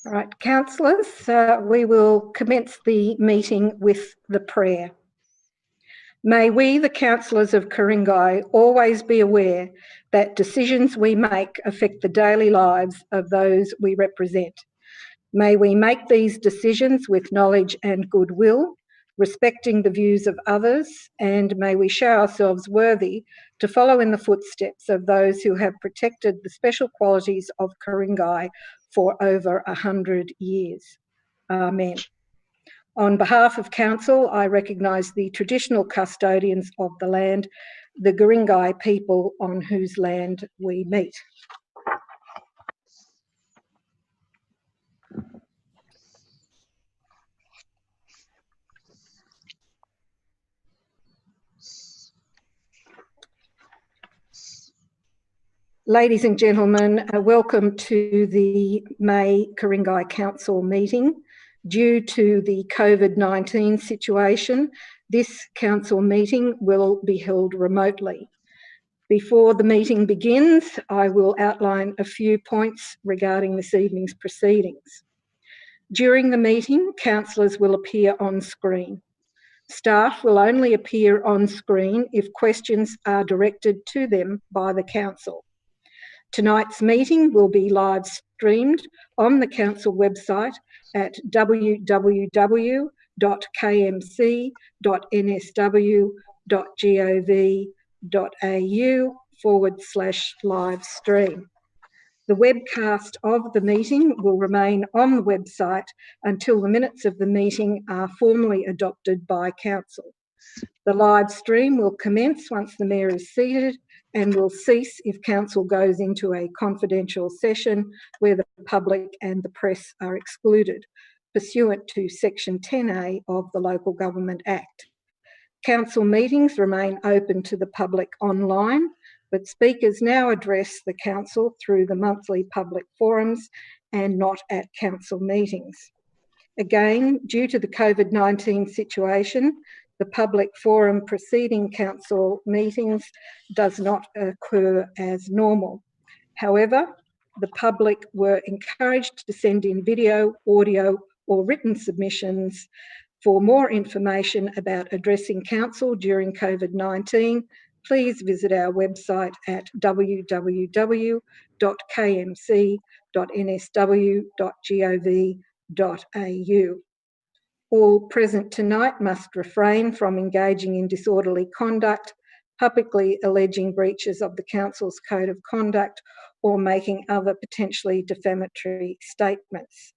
All right, councillors, we will commence the meeting with the prayer. May we, the councillors of Ku-ring-gai, always be aware that decisions we make affect the daily lives of those we represent. May we make these decisions with knowledge and goodwill, respecting the views of others, and may we show ourselves worthy to follow in the footsteps of those who have protected the special qualities of Ku-ring-gai for over 100 years. Amen. On behalf of Council, I recognise the traditional custodians of the land, the Ku-ring-gai people on whose land we meet. Ladies and gentlemen, welcome to the May Ku-ring-gai Council meeting. Due to the COVID-19 situation, this council meeting will be held remotely. Before the meeting begins, I will outline a few points regarding this evening's proceedings. During the meeting, councillors will appear on screen. Staff will only appear on screen if questions are directed to them by the council. Tonight's meeting will be live streamed on the council website at www.kmc.nsw.gov.au/live stream. The webcast of the meeting will remain on the website until the minutes of the meeting are formally adopted by council. The live stream will commence once the Mayor is seated and will cease if council goes into a confidential session where the public and the press are excluded, pursuant to Section 10A of the Local Government Act. Council meetings remain open to the public online, but speakers now address the council through the monthly public forums and not at council meetings. Again, due to the COVID-19 situation, the public forum preceding council meetings does not occur as normal. However, the public were encouraged to send in video, audio, or written submissions. For more information about addressing council during COVID-19, please visit our website at www.kmc.nsw.gov.au. All present tonight must refrain from engaging in disorderly conduct, publicly alleging breaches of the council's code of conduct, or making other potentially defamatory statements.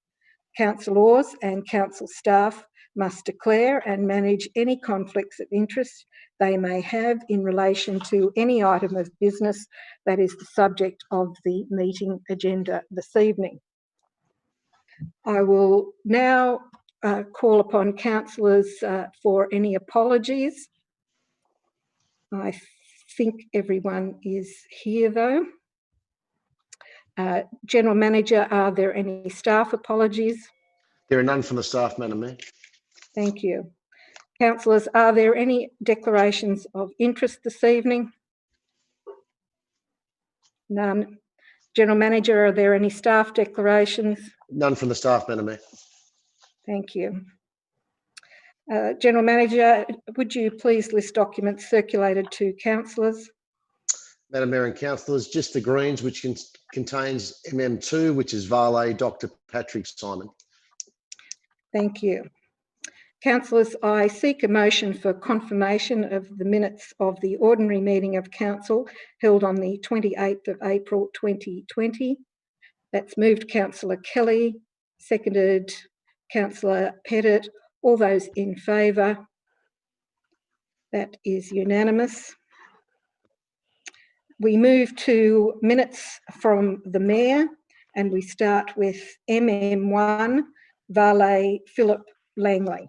Councillors and council staff must declare and manage any conflicts of interest they may have in relation to any item of business that is the subject of the meeting agenda this evening. I will now call upon councillors for any apologies. I think everyone is here though. General Manager, are there any staff apologies? There are none from the staff, Madam Mayor. Thank you. Councillors, are there any declarations of interest this evening? None. General Manager, are there any staff declarations? None from the staff, Madam Mayor. Thank you. General Manager, would you please list documents circulated to councillors? Madam Mayor and councillors, just the Greens, which contains MM2, which is Valet Dr. Patrick Simon. Thank you. Councillors, I seek a motion for confirmation of the minutes of the ordinary meeting of council held on the 28th of April 2020. That's moved Councillor Kelly, seconded Councillor Pettit. All those in favour? That is unanimous. We move to minutes from the Mayor and we start with MM1, Valet Philip Langley.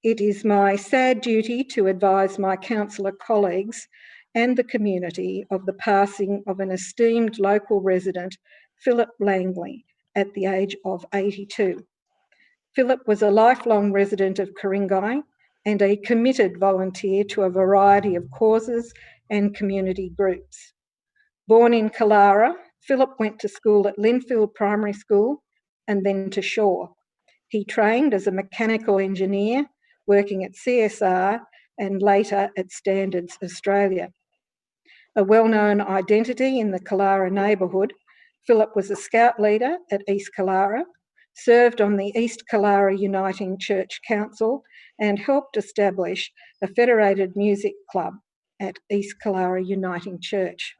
It is my sad duty to advise my councillor colleagues and the community of the passing of an esteemed local resident, Philip Langley, at the age of 82. Philip was a lifelong resident of Ku-ring-gai and a committed volunteer to a variety of causes and community groups. Born in Killara, Philip went to school at Linfield Primary School and then to Shaw. He trained as a mechanical engineer, working at CSR and later at Standards Australia. A well-known identity in the Killara neighbourhood, Philip was a scout leader at East Killara, served on the East Killara Uniting Church Council, and helped establish a federated music club at East Killara Uniting Church.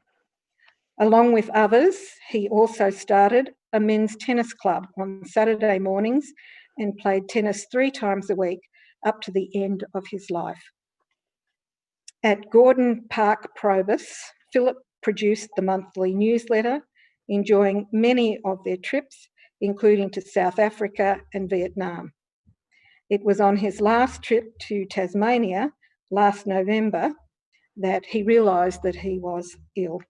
Along with others, he also started a men's tennis club on Saturday mornings and played tennis 3 times a week up to the end of his life. At Gordon Park Probus, Philip produced the monthly newsletter, enjoying many of their trips, including to South Africa and Vietnam. It was on his last trip to Tasmania last November that he realised that he was ill.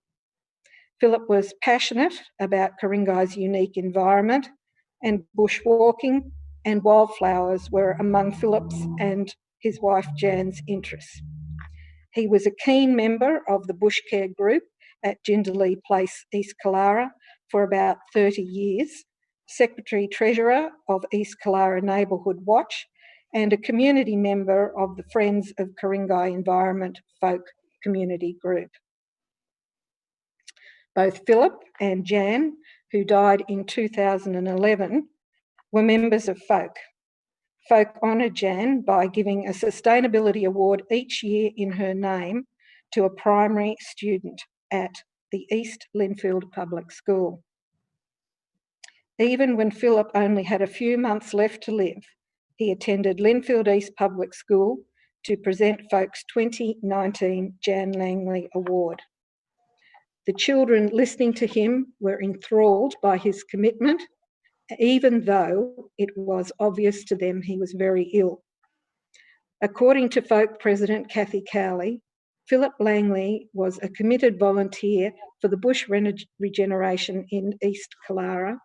Philip was passionate about Ku-ring-gai's unique environment, and bushwalking and wildflowers were among Philip's and his wife Jan's interests. He was a keen member of the Bush Care group at Jindalee Place, East Killara, for about 30 years, Secretary-Treasurer of East Killara Neighbourhood Watch, and a community member of the Friends of Ku-ring-gai Environment Folk Community Group. Both Philip and Jan, who died in 2011, were members of Folk. Folk honoured Jan by giving a sustainability award each year in her name to a primary student at the East Linfield Public School. Even when Philip only had a few months left to live, he attended Linfield East Public School to present Folk's 2019 Jan Langley Award. The children listening to him were enthralled by his commitment, even though it was obvious to them he was very ill. According to Folk President Kathy Cowley, Philip Langley was a committed volunteer for the bush regeneration in East Killara.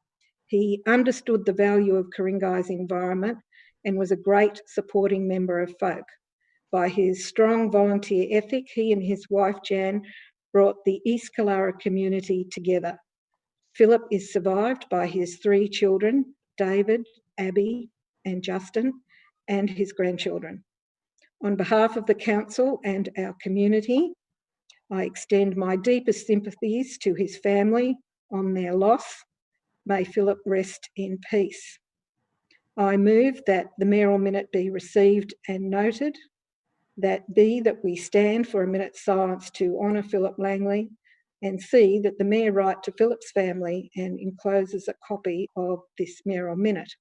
He understood the value of Ku-ring-gai's environment and was a great supporting member of Folk. By his strong volunteer ethic, he and his wife Jan brought the East Killara community together. Philip is survived by his 3 children, David, Abby and Justin, and his grandchildren. On behalf of the Council and our community, I extend my deepest sympathies to his family on their loss. May Philip rest in peace. I move that the mayoral minute be received and noted, that we stand for a minute's silence to honour Philip Langley, and C, that the Mayor write to Philip's family and encloses a copy of this mayoral minute.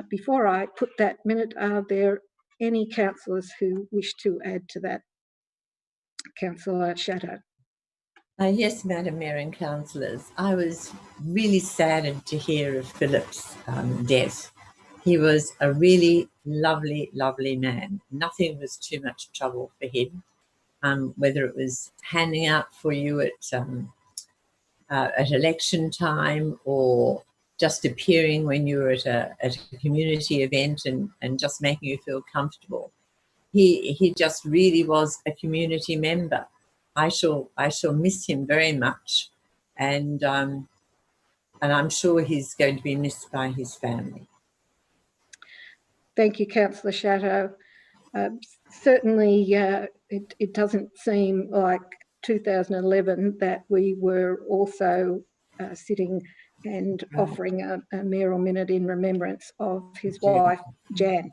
Before I put that minute, are there any councillors who wish to add to that? Councillor Shadow. Yes, Madam Mayor and councillors. I was really saddened to hear of Philip's death. He was a really lovely, lovely man. Nothing was too much trouble for him, whether it was handing out for you at election time or just appearing when you were at a community event and just making you feel comfortable. He just really was a community member. I shall miss him very much, and I'm sure he's going to be missed by his family. Thank you, Councillor Shadow. Certainly, it doesn't seem like 2011 that we were also sitting and offering a mayoral minute in remembrance of his wife, Jan.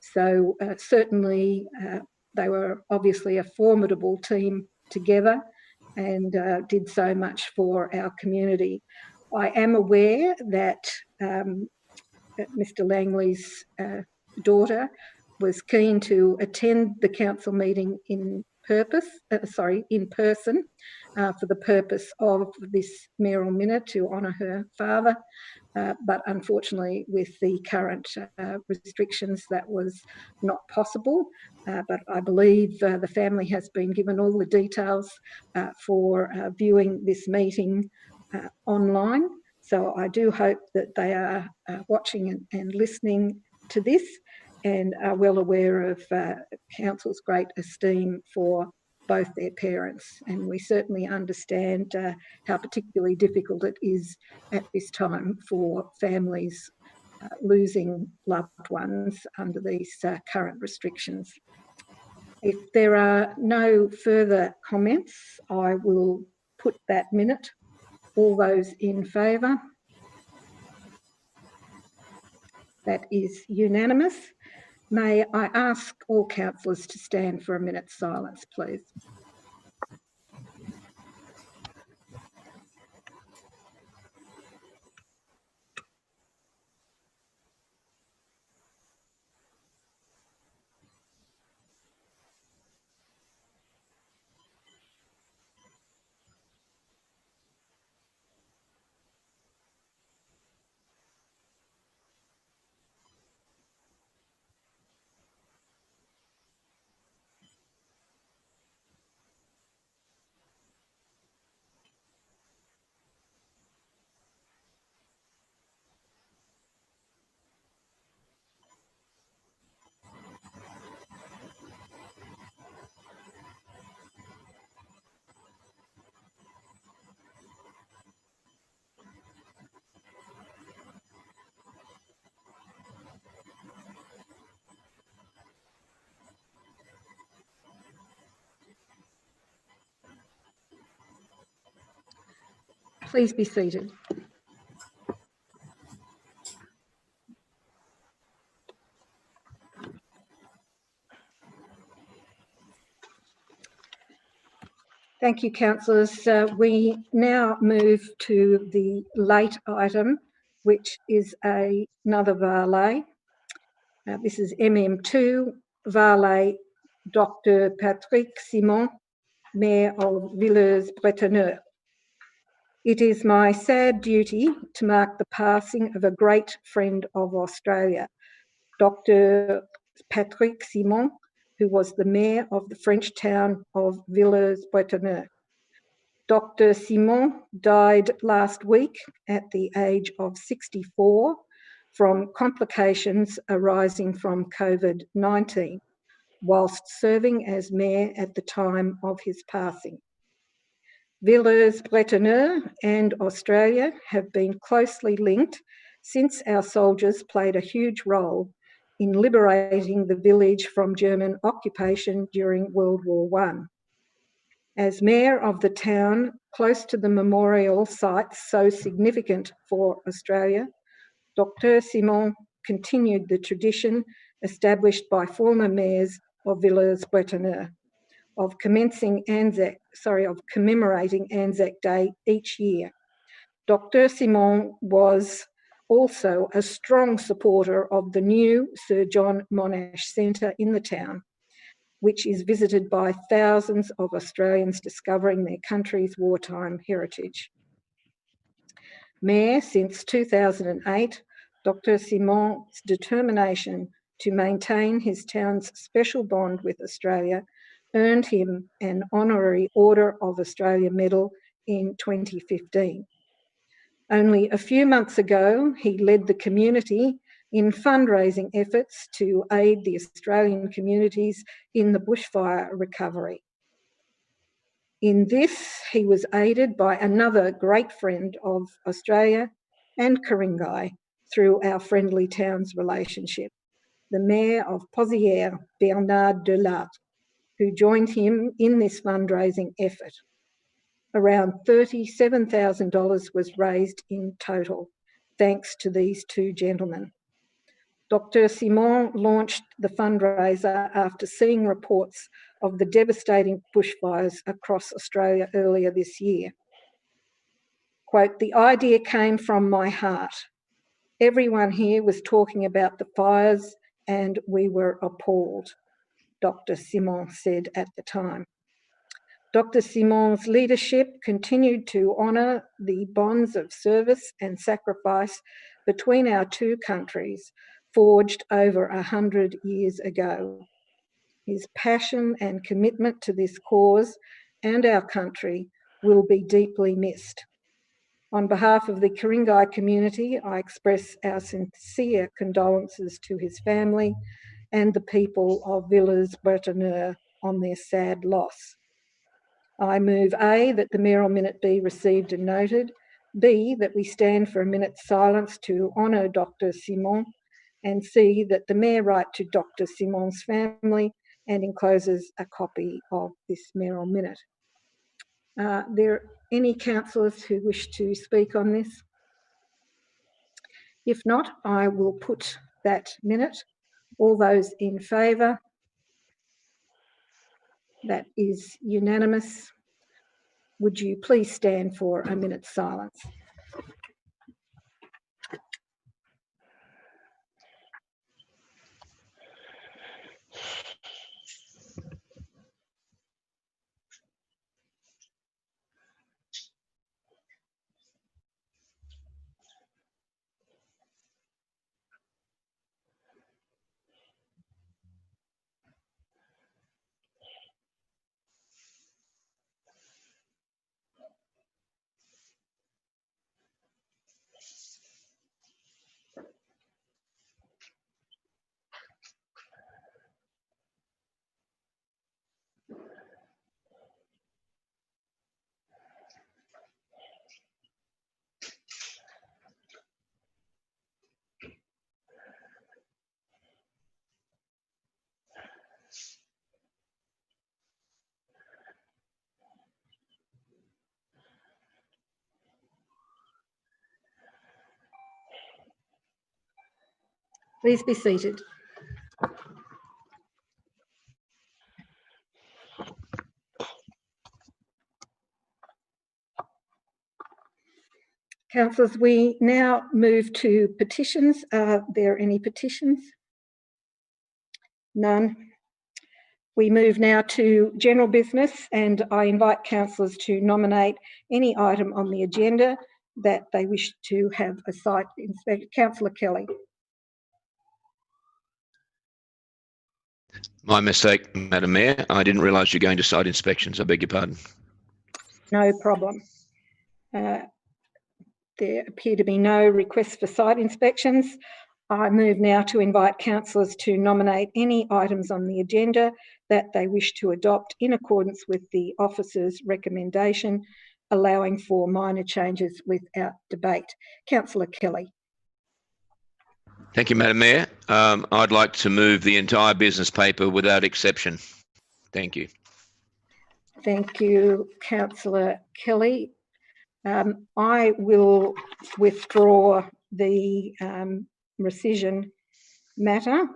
So certainly they were obviously a formidable team together and did so much for our community. I am aware that Mr. Langley's daughter was keen to attend the council meeting in person for the purpose of this mayoral minute to honour her father. But unfortunately, with the current restrictions, that was not possible. But I believe the family has been given all the details for viewing this meeting online. So I do hope that they are watching and listening to this and are well aware of Council's great esteem for both their parents, and we certainly understand how particularly difficult it is at this time for families losing loved ones under these current restrictions. If there are no further comments, I will put that minute. All those in favour? That is unanimous. May I ask all councillors to stand for a minute's silence, please? Please be seated. Thank you, councillors. We now move to the late item, which is another valet. This is MM2, valet Dr. Patrick Simon, Mayor of Villers-Bretonneux. It is my sad duty to mark the passing of a great friend of Australia, Dr. Patrick Simon, who was the mayor of the French town of Villers-Bretonneux. Dr. Simon died last week at the age of 64 from complications arising from COVID-19, whilst serving as mayor at the time of his passing. Villers-Bretonneux and Australia have been closely linked since our soldiers played a huge role in liberating the village from German occupation during World War I. As mayor of the town close to the memorial site so significant for Australia, Dr. Simon continued the tradition established by former mayors of Villers-Bretonneux of commemorating Anzac Day each year. Dr. Simon was also a strong supporter of the new Sir John Monash Centre in the town, which is visited by thousands of Australians discovering their country's wartime heritage. Mayor since 2008, Dr. Simon's determination to maintain his town's special bond with Australia earned him an honorary Order of Australia medal in 2015. Only a few months ago, he led the community in fundraising efforts to aid the Australian communities in the bushfire recovery. In this, he was aided by another great friend of Australia and Ku-ring-gai through our friendly towns relationship, the Mayor of Pozières, Bernard Delart, who joined him in this fundraising effort. Around $37,000 was raised in total, thanks to these two gentlemen. Dr. Simon launched the fundraiser after seeing reports of the devastating bushfires across Australia earlier this year. Quote, "The idea came from my heart. Everyone here was talking about the fires and we were appalled," Dr. Simon said at the time. Dr. Simon's leadership continued to honour the bonds of service and sacrifice between our two countries, forged over 100 years ago. His passion and commitment to this cause and our country will be deeply missed. On behalf of the Ku-ring-gai community, I express our sincere condolences to his family and the people of Villers-Bretonneux on their sad loss. I move A, that the mayoral minute be received and noted, B, that we stand for a minute's silence to honour Dr. Simon, and C, that the mayor write to Dr. Simon's family and encloses a copy of this mayoral minute. Are there any councillors who wish to speak on this? If not, I will put that minute. All those in favour? That is unanimous. Would you please stand for a minute's silence? Please be seated. Councillors, we now move to petitions. Are there any petitions? None. We move now to general business, and I invite councillors to nominate any item on the agenda that they wish to have a site inspected. Councillor Kelly. My mistake, Madam Mayor. I didn't realise you're going to site inspections. I beg your pardon. No problem. There appear to be no requests for site inspections. I move now to invite councillors to nominate any items on the agenda that they wish to adopt in accordance with the officer's recommendation, allowing for minor changes without debate. Councillor Kelly. Thank you, Madam Mayor. I'd like to move the entire business paper without exception. Thank you. Thank you, Councillor Kelly. I will withdraw the rescission matter,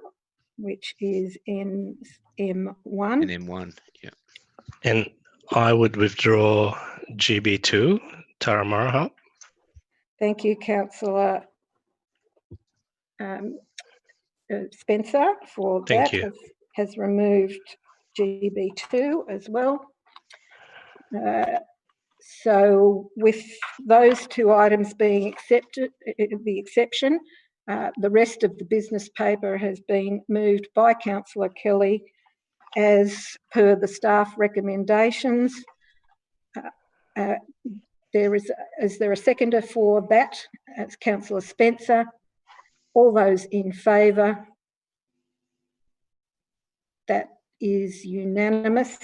which is in M1. In M1, yeah. And I would withdraw GB2, Taramaraha. Thank you, Councillor Spencer, for Thank that. you. Has removed GB2 as well. So with those two items being accepted, the exception, the rest of the business paper has been moved by Councillor Kelly as per the staff recommendations. Is there a seconder for that? It's Councillor Spencer. All those in favour? That is unanimous.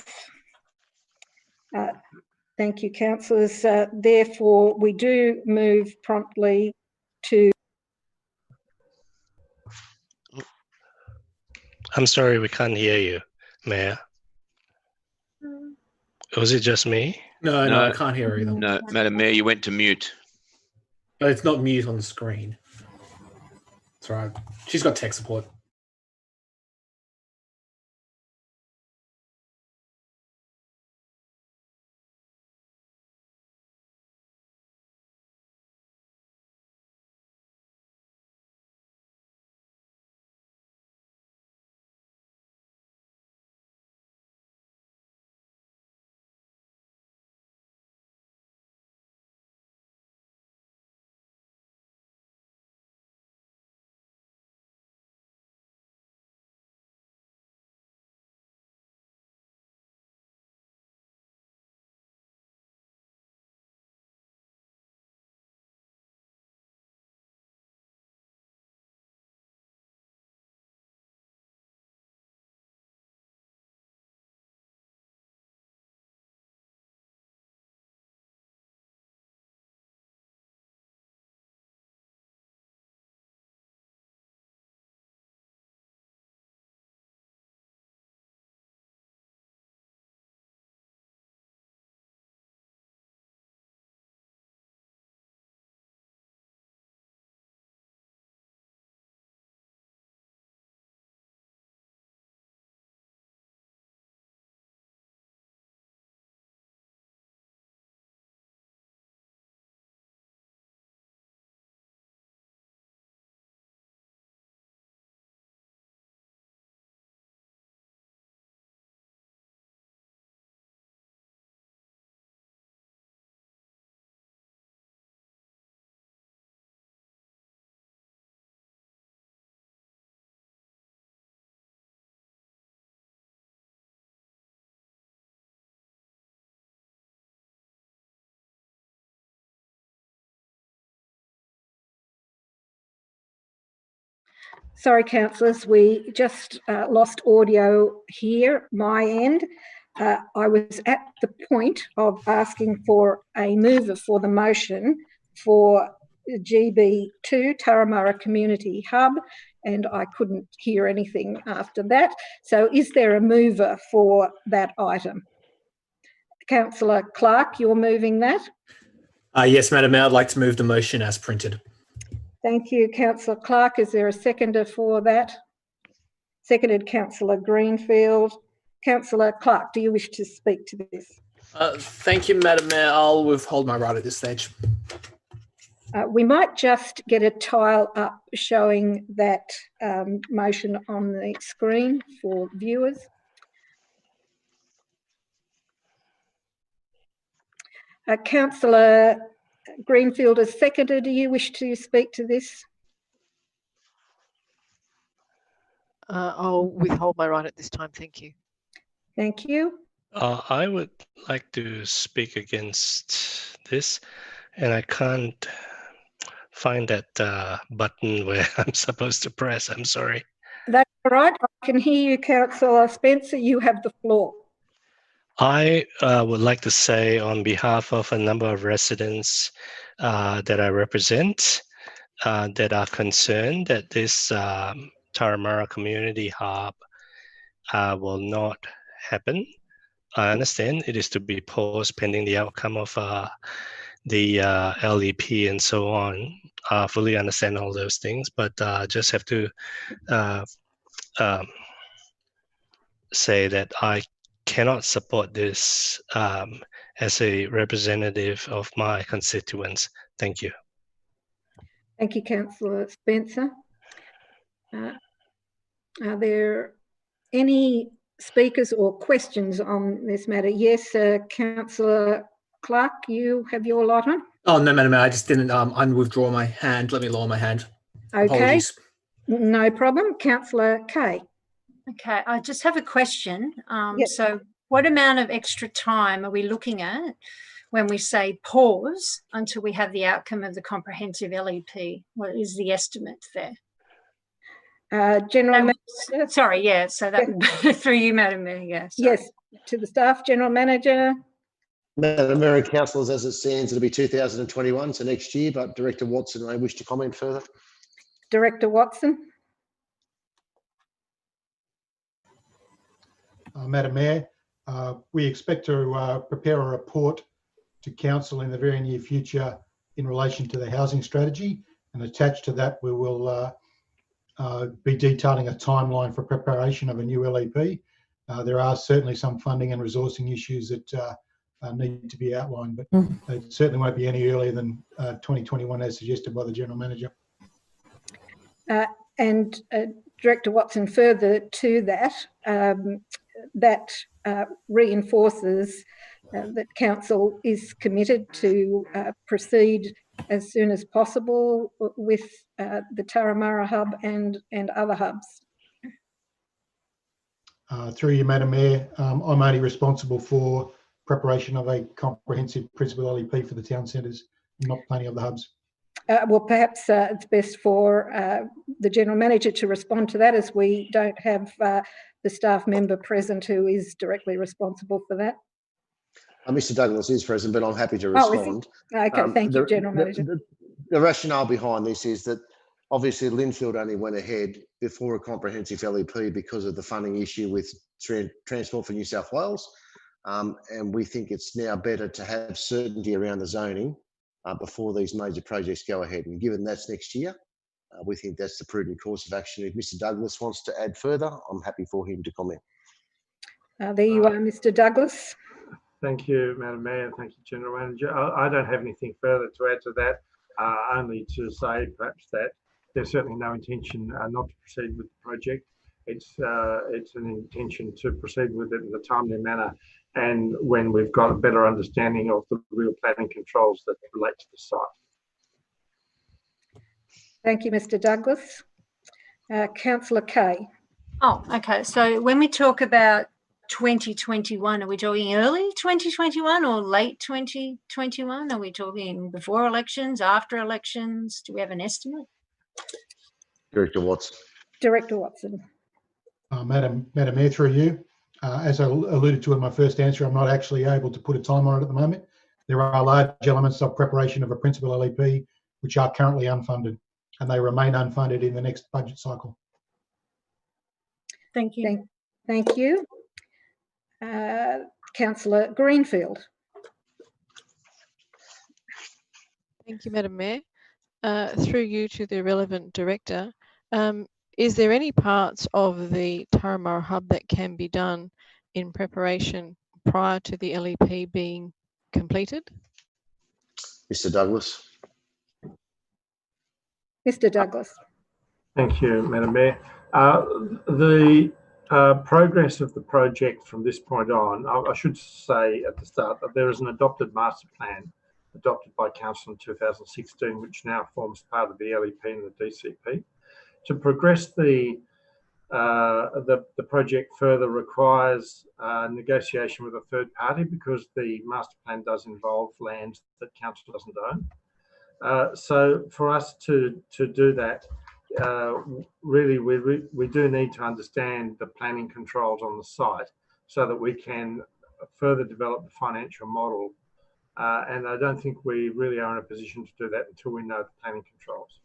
Thank you, councillors. Therefore, we do move promptly to... I'm sorry, we can't hear you, Mayor. Was it just me? No, No. I can't hear her either. No, Madam Mayor, you went to mute. But it's not mute on the screen. That's right. She's got tech support. Sorry, councillors, we just lost audio here, my end. I was at the point of asking for a mover for the motion for GB2 Turramurra Community Hub, and I couldn't hear anything after that. So is there a mover for that item? Councillor Clark, you're moving that? Yes, Madam Mayor, I'd like to move the motion as printed. Thank you, Councillor Clark. Is there a seconder for that? Seconded, Councillor Greenfield. Councillor Clark, do you wish to speak to this? Thank you, Madam Mayor. I'll withhold my right at this stage. We might just get a tile up showing that motion on the screen for viewers. Councillor Greenfield as seconder, do you wish to speak to this? I'll withhold my right at this time. Thank you. Thank you. I would like to speak against this, and I can't find that button where I'm supposed to press. I'm sorry. That's all right. I can hear you, Councillor Spencer. You have the floor. I would like to say on behalf of a number of residents that I represent that are concerned that this Turramurra Community Hub will not happen. I understand it is to be paused pending the outcome of the LEP and so on. I fully understand all those things, but just have to say that I cannot support this as a representative of my constituents. Thank you. Thank you, Councillor Spencer. Are there any speakers or questions on this matter? Yes, Councillor Clark, you have your lot on. Oh, no, Madam Mayor, I just didn't withdraw my hand. Let me lower my hand. Okay, Apologies. no problem. Councillor Kay. Okay, I just have a question. Yes. So what amount of extra time are we looking at when we say pause until we have the outcome of the comprehensive LEP? What is the estimate there? General Manager. Sorry, yeah, so that through you, Madam Mayor, yeah. Sorry. Yes, to the staff, General Manager. Madam Mayor and councillors, as it stands, it'll be 2021, so next year, but Director Watson may wish to comment further. Director Watson. Madam Mayor, we expect to prepare a report to Council in the very near future in relation to the housing strategy, and attached to that we will be detailing a timeline for preparation of a new LEP. There are certainly some funding and resourcing issues that need to be outlined, but it certainly won't be any earlier than 2021 as suggested by the General Manager. And Director Watson, further to that, that reinforces that Council is committed to proceed as soon as possible with the Turramurra Hub and other hubs. Through you, Madam Mayor, I'm only responsible for preparation of a comprehensive principal LEP for the town centres, not planning of the hubs. Well, perhaps it's best for the General Manager to respond to that, as we don't have the staff member present who is directly responsible for that. Mr. Douglas is present, but I'm happy to respond. Okay, thank you, General Manager. The rationale behind this is that obviously Linfield only went ahead before a comprehensive LEP because of the funding issue with Transport for New South Wales. And we think it's now better to have certainty around the zoning before these major projects go ahead. And given that's next year, we think that's the prudent course of action. If Mr. Douglas wants to add further, I'm happy for him to comment. There you are, Mr. Douglas. Thank you, Madam Mayor. Thank you, General Manager. I don't have anything further to add to that, only to say perhaps that there's certainly no intention not to proceed with the project. It's an intention to proceed with it in a timely manner, and when we've got a better understanding of the real planning controls that relate to the site. Thank you, Mr. Douglas. Councillor Kay. Oh, okay. So when we talk about 2021, are we talking early 2021 or late 2021? Are we talking before elections, after elections? Do we have an estimate? Director Watts. Director Watson. Madam Mayor, through you, as I alluded to in my first answer, I'm not actually able to put a time on it at the moment. There are large elements of preparation of a principal LEP which are currently unfunded, and they remain unfunded in the next budget cycle. Thank you. Thank you. Councillor Greenfield. Thank you, Madam Mayor. Through you to the relevant director, is there any parts of the Turramurra Hub that can be done in preparation prior to the LEP being completed? Mr. Douglas. Mr. Douglas. Thank you, Madam Mayor. The progress of the project from this point on, I should say at the start that there is an adopted master plan adopted by Council in 2016, which now forms part of the LEP and the DCP. To progress the project further requires negotiation with a third party because the master plan does involve lands that Council doesn't own. So for us to do that, really we do need to understand the planning controls on the site so that we can further develop the financial model. And I don't think we really are in a position to do that until we know the planning controls.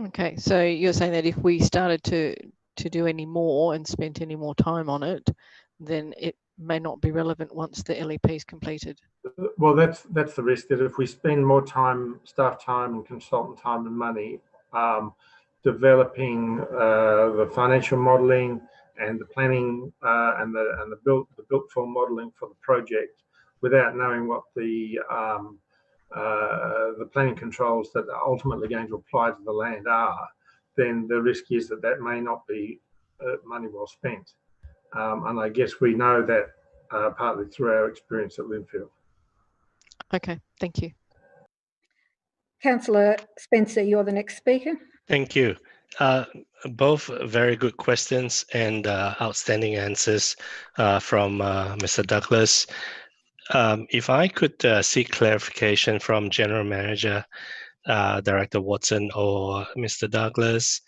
Okay, so you're saying that if we started to do any more and spent any more time on it, then it may not be relevant once the LEP is completed. Well, that's the risk, that if we spend more time, staff time and consultant time and money developing the financial modelling and the planning and the built form modelling for the project without knowing what the planning controls that are ultimately going to apply to the land are, then the risk is that that may not be money well spent. And I guess we know that partly through our experience at Linfield. Okay, thank you. Councillor Spencer, you're the next speaker. Thank you. Both very good questions and outstanding answers from Mr. Douglas. If I could seek clarification from General Manager, Director Watson or Mr. Douglas,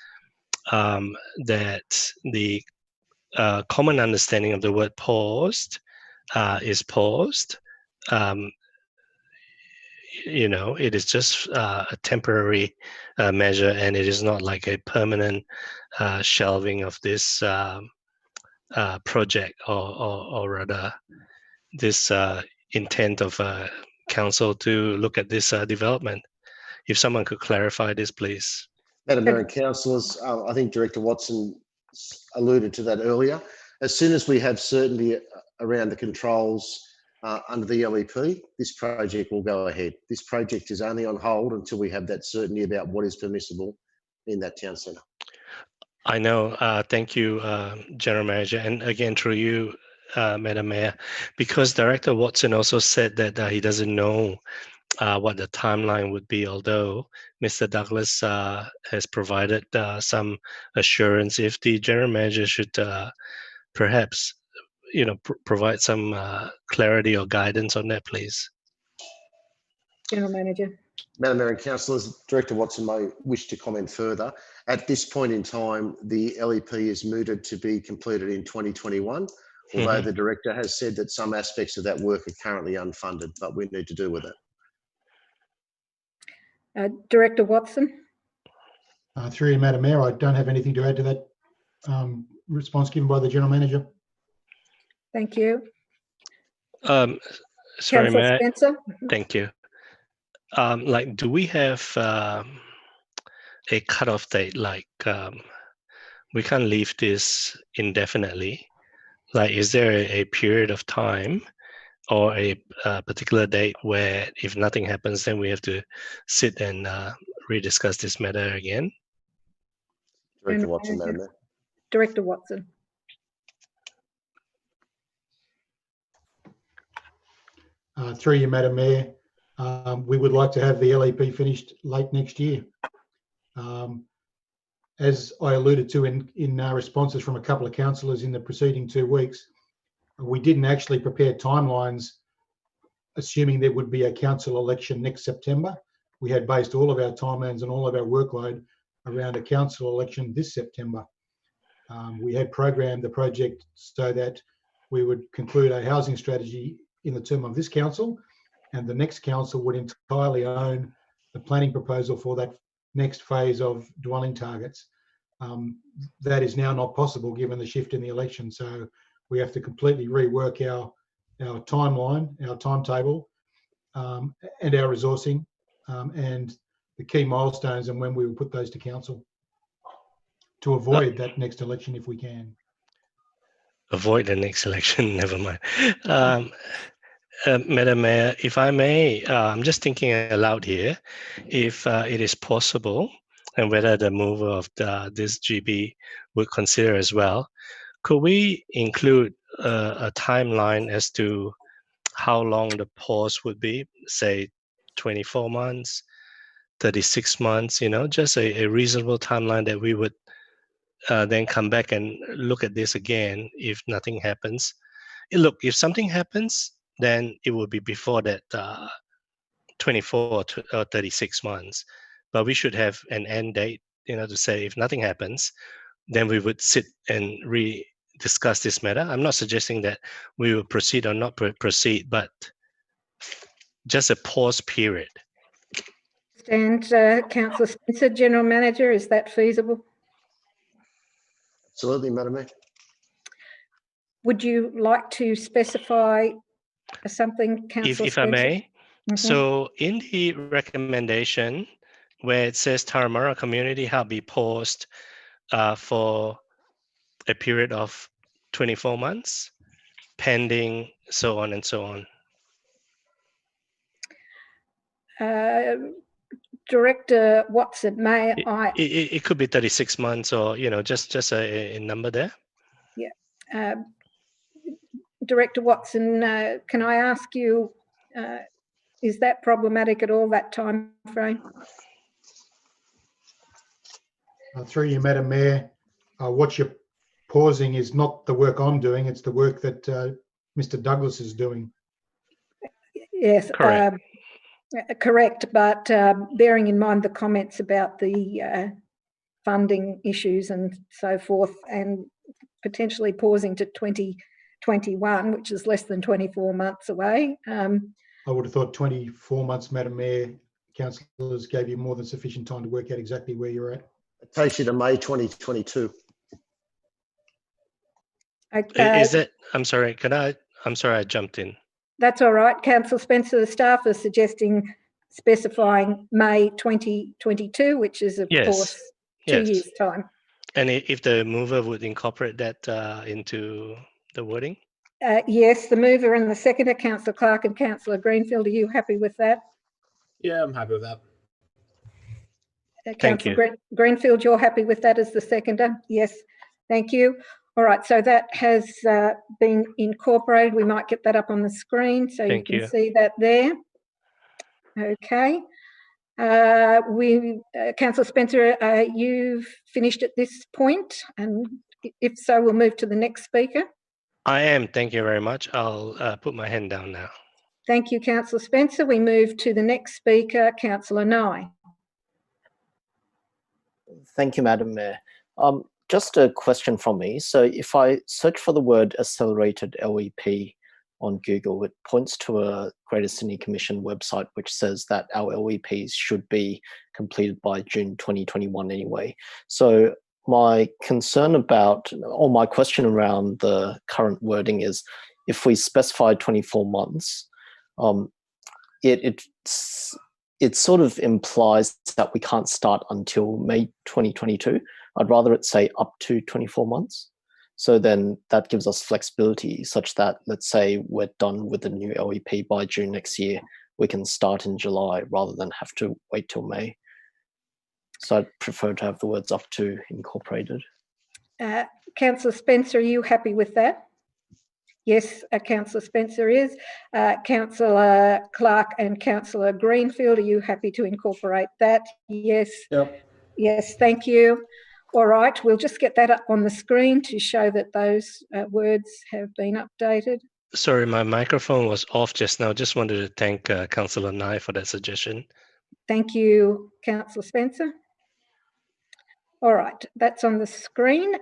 that the common understanding of the word paused is paused. You know, it is just a temporary measure, and it is not like a permanent shelving of this project, or rather this intent of council to look at this development. If someone could clarify this, please. Madam Mayor and councillors, I think Director Watson alluded to that earlier. As soon as we have certainty around the controls under the LEP, this project will go ahead. This project is only on hold until we have that certainty about what is permissible in that town centre. I know. Thank you, General Manager. And again, through you, Madam Mayor, because Director Watson also said that he doesn't know what the timeline would be, although Mr. Douglas has provided some assurance. If the General Manager should perhaps, provide some clarity or guidance on that, please. General Manager. Madam Mayor and councillors, Director Watson may wish to comment further. At this point in time, the LEP is mooted to be completed in 2021, although the Director has said that some aspects of that work are currently unfunded, but we need to deal with it. Director Watson. Through you, Madam Mayor, I don't have anything to add to that response given by the General Manager. Thank you. Sorry, Councillor Spencer. Thank you. Do we have a cutoff date? We can't leave this indefinitely. Is there a period of time or a particular date where if nothing happens, then we have to sit and rediscuss this matter again? Director Watson, Madam Mayor. Director Watson. Through you, Madam Mayor, we would like to have the LEP finished late next year. As I alluded to in responses from a couple of councillors in the preceding 2 weeks, we didn't actually prepare timelines assuming there would be a council election next September. We had based all of our timelines and all of our workload around a council election this September. We had programmed the project so that we would conclude a housing strategy in the term of this council, and the next council would entirely own the planning proposal for that next phase of dwelling targets. That is now not possible given the shift in the election. So we have to completely rework our timeline, our timetable, and our resourcing, and the key milestones and when we will put those to council to avoid that next election if we can. Avoid the next election, never mind. Madam Mayor, if I may, I'm just thinking aloud here. If it is possible, and whether the mover of this GB would consider as well, could we include a timeline as to how long the pause would be, say 24 months, 36 months, just a reasonable timeline that we would then come back and look at this again if nothing happens. Look, if something happens, then it will be before that 24 or 36 months. But we should have an end date, to say if nothing happens, then we would sit and discuss this matter. I'm not suggesting that we will proceed or not proceed, but just a pause period. And Councillor Spencer, General Manager, is that feasible? Absolutely, Madam Mayor. Would you like to specify something, Councillor If I may. Mm-hmm. So in the recommendation where it says Tarramurra Community Hub be paused for a period of 24 months, pending so on and so on. Director Watson, may I? It could be 36 months or, just a number there. Yeah. Director Watson, can I ask you, is that problematic at all, that time frame? Through you, Madam Mayor, what you're pausing is not the work I'm doing, it's the work that Mr. Douglas is doing. Yes, correct. Correct, but bearing in mind the comments about the funding issues and so forth, and potentially pausing to 2021, which is less than 24 months away. I would have thought 24 months, Madam Mayor. Councillors gave you more than sufficient time to work out exactly where you're at. It takes you to May 2022. Is that, I'm sorry, I jumped in. That's all right. Councillor Spencer, the staff is suggesting specifying May 2022, which is of course 2 years' time. And if the mover would incorporate that into the wording? Yes, the mover and the seconder, Councillor Clark and Councillor Greenfield, are you happy with that? Yeah, I'm happy with that. Councillor Greenfield, you're happy with that as the seconder? Yes, thank you. All right, so that has been incorporated. We might get that up on the screen so you can see that there. Okay. Councillor Spencer, you've finished at this point, and if so, we'll move to the next speaker. I am, thank you very much. I'll put my hand down now. Thank you, Councillor Spencer. We move to the next speaker, Councillor Nye. Thank you, Madam Mayor. Just a question from me. So if I search for the word accelerated LEP on Google, it points to a Greater Sydney Commission website which says that our LEPs should be completed by June 2021 anyway. So my concern about, or my question around the current wording is, if we specify 24 months, it sort of implies that we can't start until May 2022. I'd rather it say up to 24 months. So then that gives us flexibility such that, let's say we're done with the new LEP by June next year, we can start in July rather than have to wait till May. So I'd prefer to have the words up to incorporated. Councillor Spencer, are you happy with that? Yes, Councillor Spencer is. Councillor Clark and Councillor Greenfield, are you happy to incorporate that? Yes. Yep. Yes, thank you. All right, we'll just get that up on the screen to show that those words have been updated. Sorry, my microphone was off just now. Just wanted to thank Councillor Nye for that suggestion. Thank you, Councillor Spencer. All right, that's on the screen.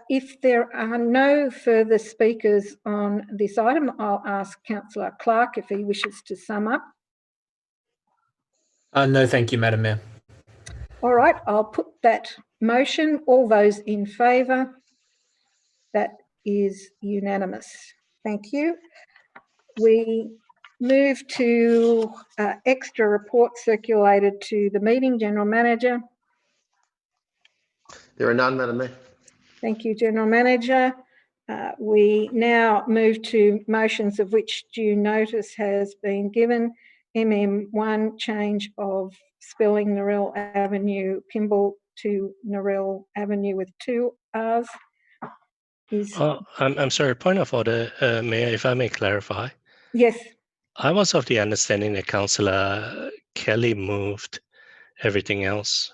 If there are no further speakers on this item, I'll ask Councillor Clark if he wishes to sum up. No, thank you, Madam Mayor. All right, I'll put that motion. All those in favour? That is unanimous. Thank you. We move to extra reports circulated to the meeting. General Manager. There are none, Madam Mayor. Thank you, General Manager. We now move to motions of which due notice has been given. MM1, change of spelling Narelle Avenue, Pymble to Narelle Avenue with 2 R's. I'm sorry, point of order, Mayor, if I may clarify. Yes. I was of the understanding that Councillor Kelly moved everything else.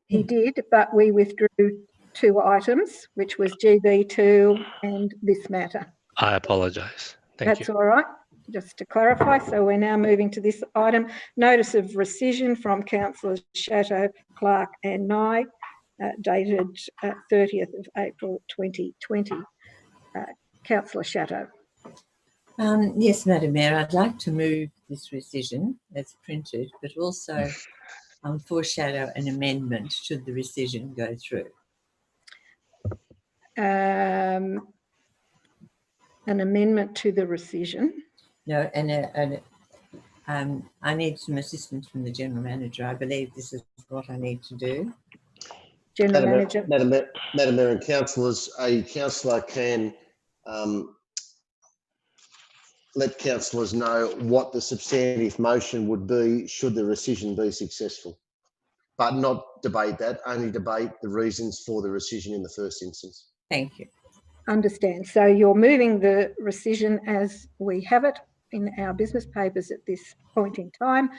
He did, but we withdrew 2 items, which was GB2 and this matter. I apologise. Thank you. That's all right, just to clarify. So we're now moving to this item. Notice of rescission from Councillors Chateau, Clark and Nye, dated 30th of April 2020. Councillor Chateau. Yes, Madam Mayor, I'd like to move this rescission as printed, but also foreshadow an amendment should the rescission go through. An amendment to the rescission. No, I need some assistance from the General Manager. I believe this is what I need to do. General Manager. Madam Mayor and councillors, a councillor can let councillors know what the substantive motion would be should the rescission be successful, but not debate that, only debate the reasons for the rescission in the first instance. Thank you. Understand. So you're moving the rescission as we have it in our business papers at this point in time.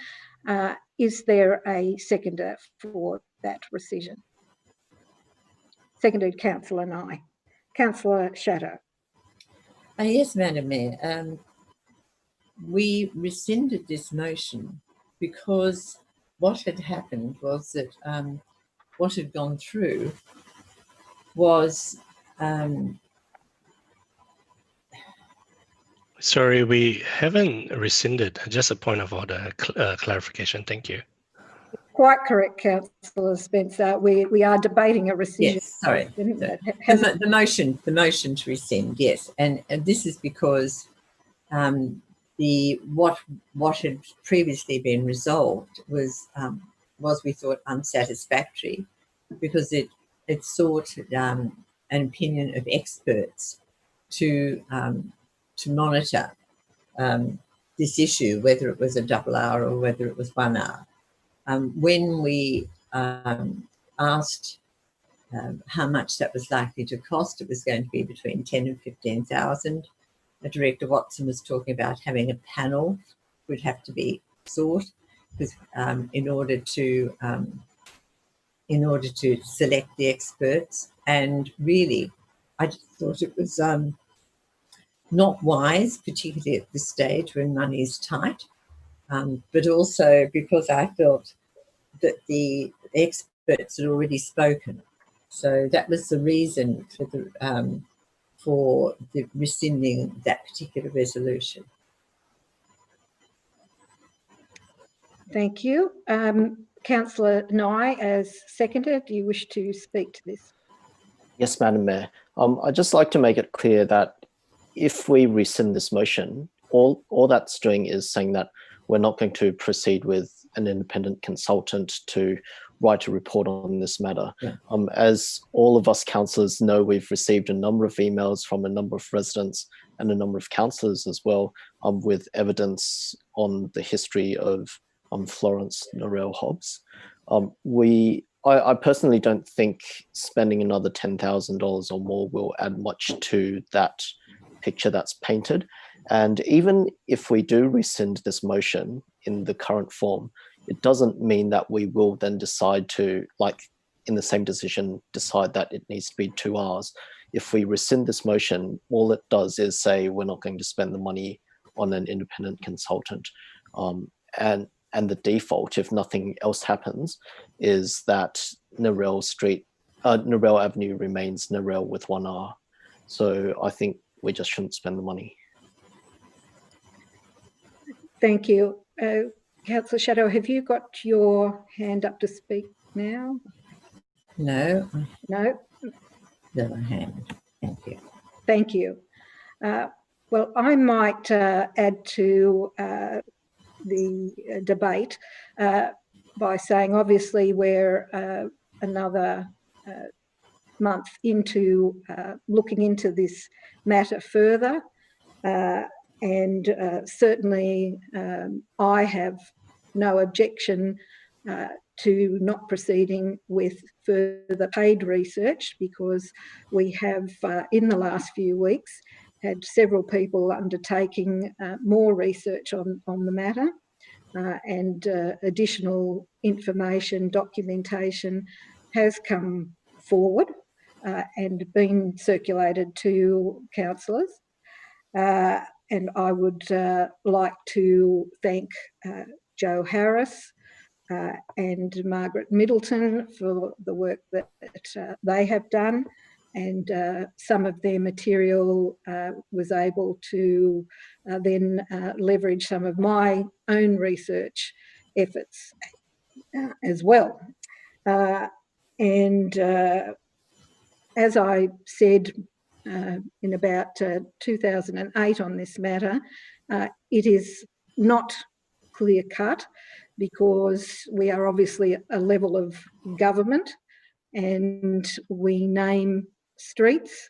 Is there a seconder for that rescission? Seconded, Councillor Nye. Councillor Chateau. Yes, Madam Mayor. We rescinded this motion because what had happened was that what had gone through was Sorry, we haven't rescinded. Just a point of order, clarification. Thank you. Quite correct, Councillor Spencer. We are debating a rescission. Yes, sorry. The motion to rescind, yes. And this is because what had previously been resolved was we thought unsatisfactory because it sought an opinion of experts to monitor this issue, whether it was a double R or whether it was 1 R. When we asked how much that was likely to cost, it was going to be between 10 and 15,000. Director Watson was talking about having a panel would have to be sought in order to select the experts. And really, I just thought it was not wise, particularly at this stage when money is tight, but also because I felt that the experts had already spoken. So that was the reason for the rescinding that particular resolution. Thank you. Councillor Nye, as seconded, do you wish to speak to this? Yes, Madam Mayor. I'd just like to make it clear that if we rescind this motion, all that's doing is saying that we're not going to proceed with an independent consultant to write a report on this matter. Yeah. As all of us councillors know, we've received a number of emails from a number of residents and a number of councillors as well, with evidence on the history of Florence Narelle Hobbs. I personally don't think spending another $10,000 or more will add much to that picture that's painted. And even if we do rescind this motion in the current form, it doesn't mean that we will then decide to, like in the same decision, decide that it needs to be 2 hours. If we rescind this motion, all it does is say we're not going to spend the money on an independent consultant. And and the default, if nothing else happens, is that Narelle Avenue remains Narelle with one R. So I think we just shouldn't spend the money. Thank you. Councillor Shadow, have you got your hand up to speak now? No. No? Lower hand. Thank you. Thank you. Well, I might add to the debate by saying, obviously, we're another month into looking into this matter further. And certainly I have no objection to not proceeding with further paid research, because we have, in the last few weeks, had several people undertaking more research on the matter, and additional information, documentation has come forward and been circulated to councillors. And I would like to thank Jo Harris and Margaret Middleton for the work that they have done, and some of their material was able to then leverage some of my own research efforts as well. And as I said in about 2008 on this matter, it is not clear cut, because we are obviously a level of government and we name streets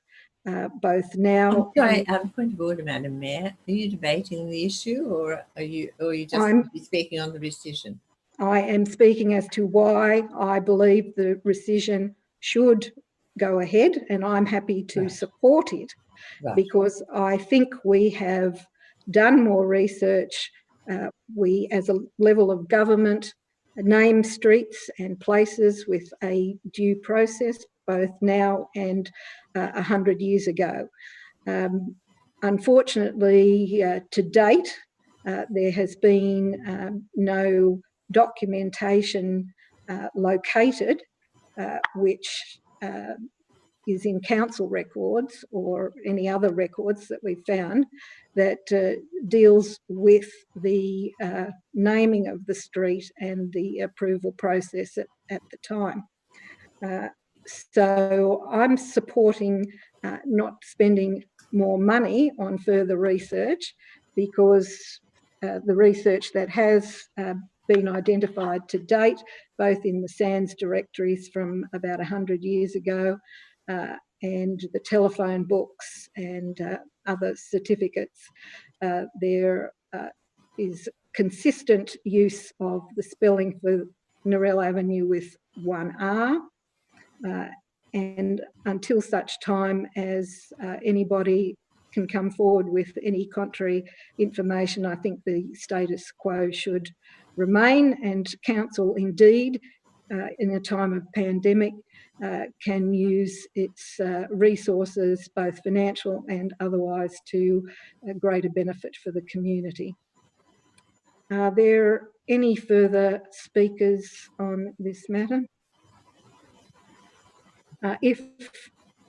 both now. I'm sorry, point of order, Madam Mayor. Are you debating the issue, or are you just speaking on the rescission? I am speaking as to why I believe the rescission should go ahead, and I'm happy to support it, because I think we have done more research. We, as a level of government, name streets and places with a due process, both now and 100 years ago. Unfortunately, to date, there has been no documentation located which is in council records or any other records that we've found that deals with the naming of the street and the approval process at the time. So I'm supporting not spending more money on further research, because the research that has been identified to date, both in the SANS directories from about 100 years ago and the telephone books and other certificates, there is consistent use of the spelling for Narelle Avenue with one R. And until such time as anybody can come forward with any contrary information, I think the status quo should remain, and council indeed, in a time of pandemic, can use its resources, both financial and otherwise, to greater benefit for the community. Are there any further speakers on this matter? If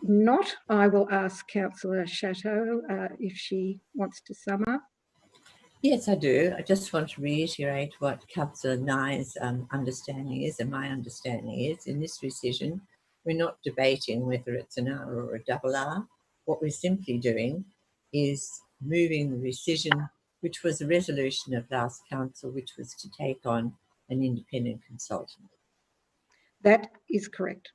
not, I will ask Councillor Chateau if she wants to sum up. Yes, I do. I just want to reiterate what Councillor Nye's understanding is, and my understanding is, in this rescission, we're not debating whether it's an R or a double R. What we're simply doing is moving the rescission, which was a resolution of last council, which was to take on an independent consultant. That is correct.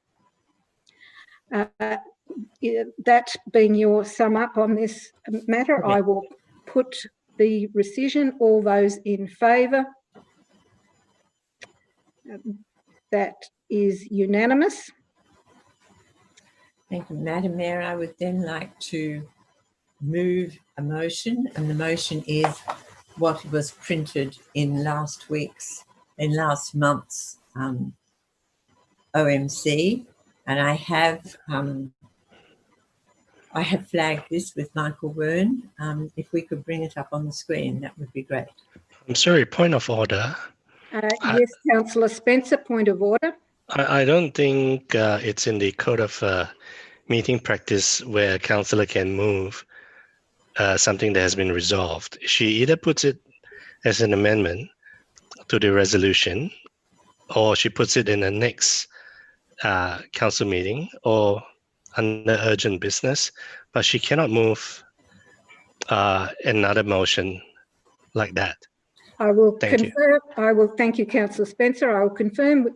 That being your sum up on this matter, okay. I will put the rescission. All those in favour? That is unanimous. Thank you, Madam Mayor. I would then like to move a motion, and the motion is what was printed in last month's OMC, and I have flagged this with Michael Wern. If we could bring it up on the screen, that would be great. I'm sorry, point of order. Yes, Councillor Spencer, point of order. I don't think it's in the code of meeting practice where a councillor can move something that has been resolved. She either puts it as an amendment to the resolution, or she puts it in the next council meeting or under urgent business, but she cannot move another motion like that. I will Thank you. confirm. I will thank you, Councillor Spencer. I will confirm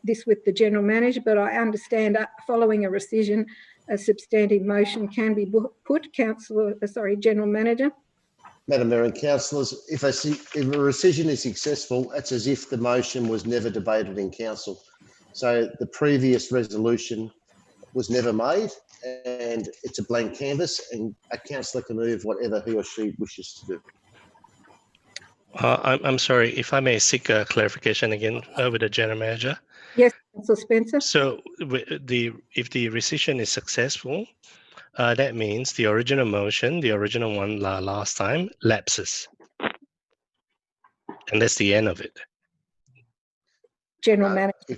this with the General Manager, but I understand following a rescission, a substantive motion can be put. General Manager. Madam Mayor and councillors, if a rescission is successful, it's as if the motion was never debated in council. So the previous resolution was never made, and it's a blank canvas, and a councillor can move whatever he or she wishes to do. I'm sorry, if I may seek a clarification again with the General Manager. Yes, Councillor Spencer. So if the rescission is successful, that means the original motion, the original one last time, lapses. And that's the end of it. General Manager.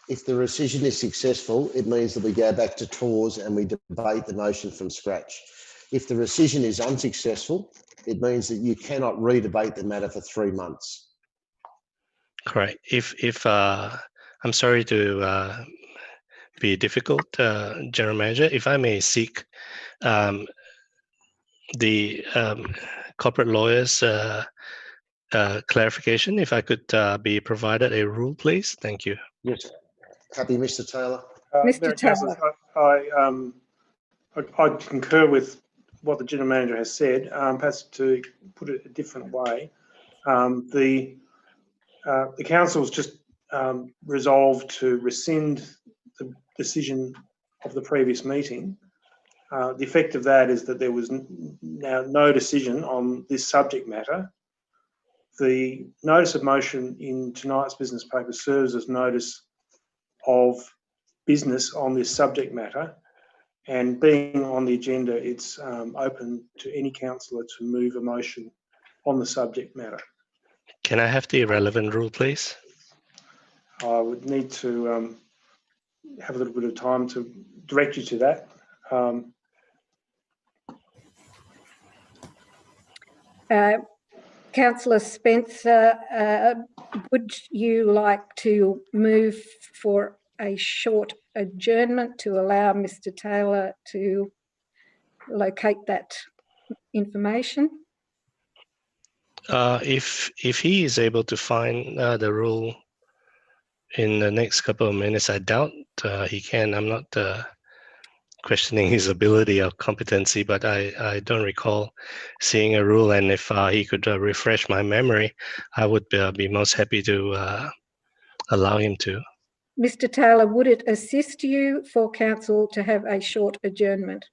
If the rescission is successful, it means that we go back to TORS and we debate the motion from scratch. If the rescission is unsuccessful, it means that you cannot re-debate the matter for 3 months. Correct. If I'm sorry to be difficult, General Manager, if I may seek the corporate lawyer's clarification, if I could be provided a rule, please. Thank you. Yes. Happy, Mr. Taylor. Mr. Taylor. I concur with what the General Manager has said. Perhaps to put it a different way, the Council's just resolved to rescind the decision of the previous meeting. The effect of that is that there was now no decision on this subject matter. The notice of motion in tonight's business paper serves as notice of business on this subject matter, and being on the agenda, it's open to any councillor to move a motion on the subject matter. Can I have the relevant rule, please? I would need to have a little bit of time to direct you to that. Councillor Spencer, would you like to move for a short adjournment to allow Mr. Taylor to locate that information? If he is able to find the rule in the next couple of minutes, I doubt he can. I'm not questioning his ability or competency, but I don't recall seeing a rule. And if he could refresh my memory, I would be most happy to allow him to. Mr. Taylor, would it assist you for council to have a short adjournment?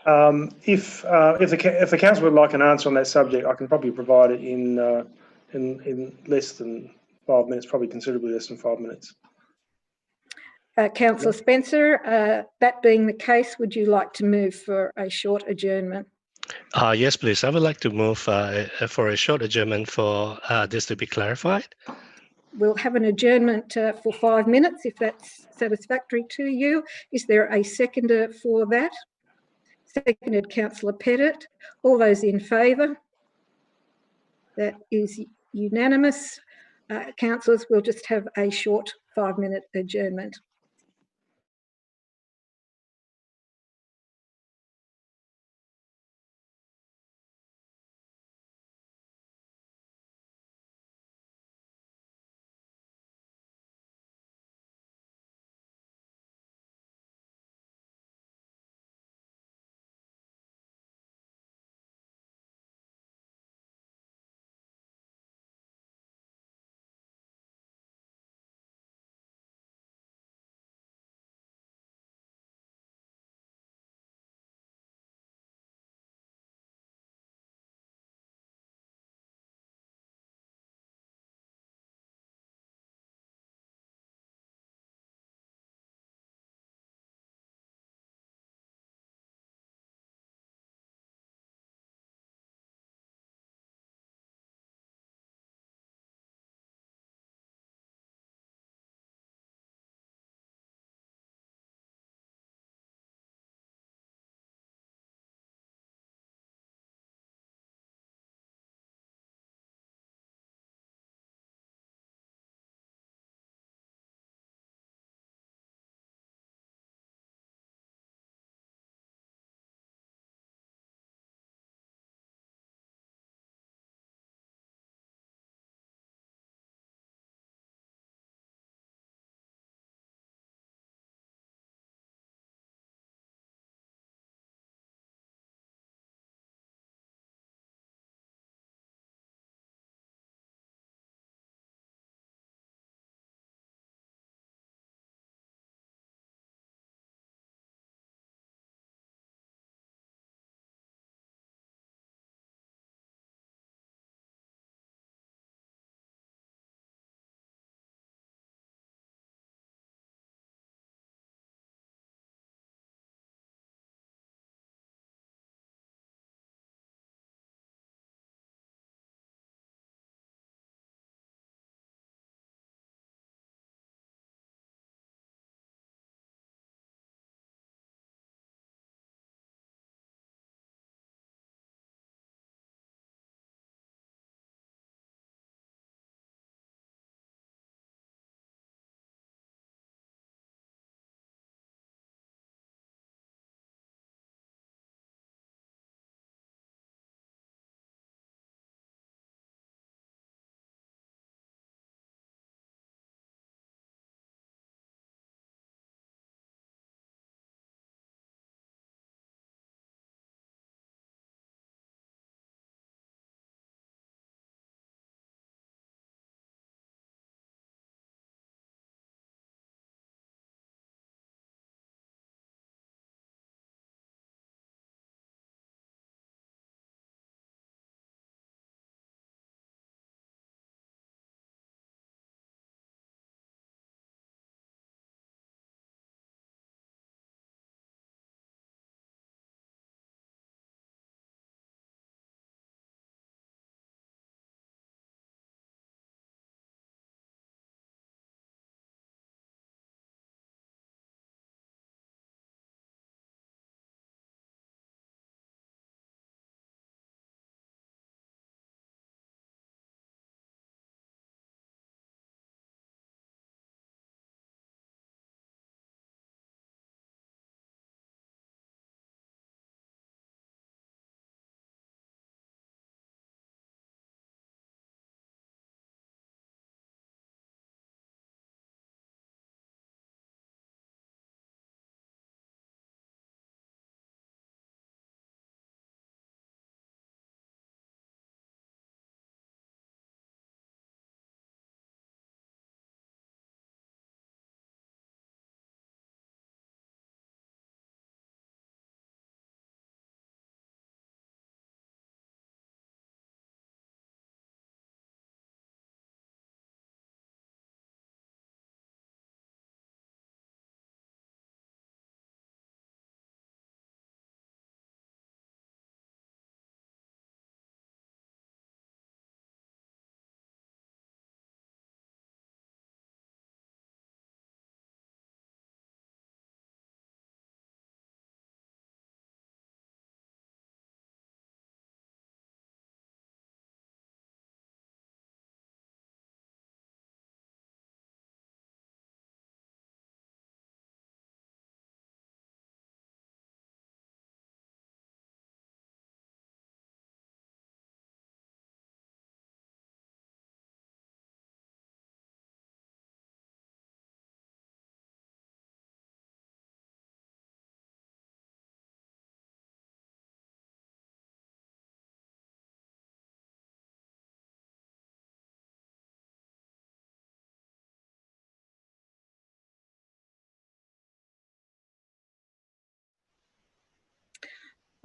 If the council would like an answer on that subject, I can probably provide it in less than 5 minutes, probably considerably less than 5 minutes. Councillor Spencer, that being the case, would you like to move for a short adjournment? Yes, please. I would like to move for a short adjournment for this to be clarified. We'll have an adjournment for 5 minutes, if that's satisfactory to you. Is there a seconder for that? Seconded, Councillor Pettit. All those in favour? That is unanimous. Councillors, we'll just have a short 5-minute adjournment.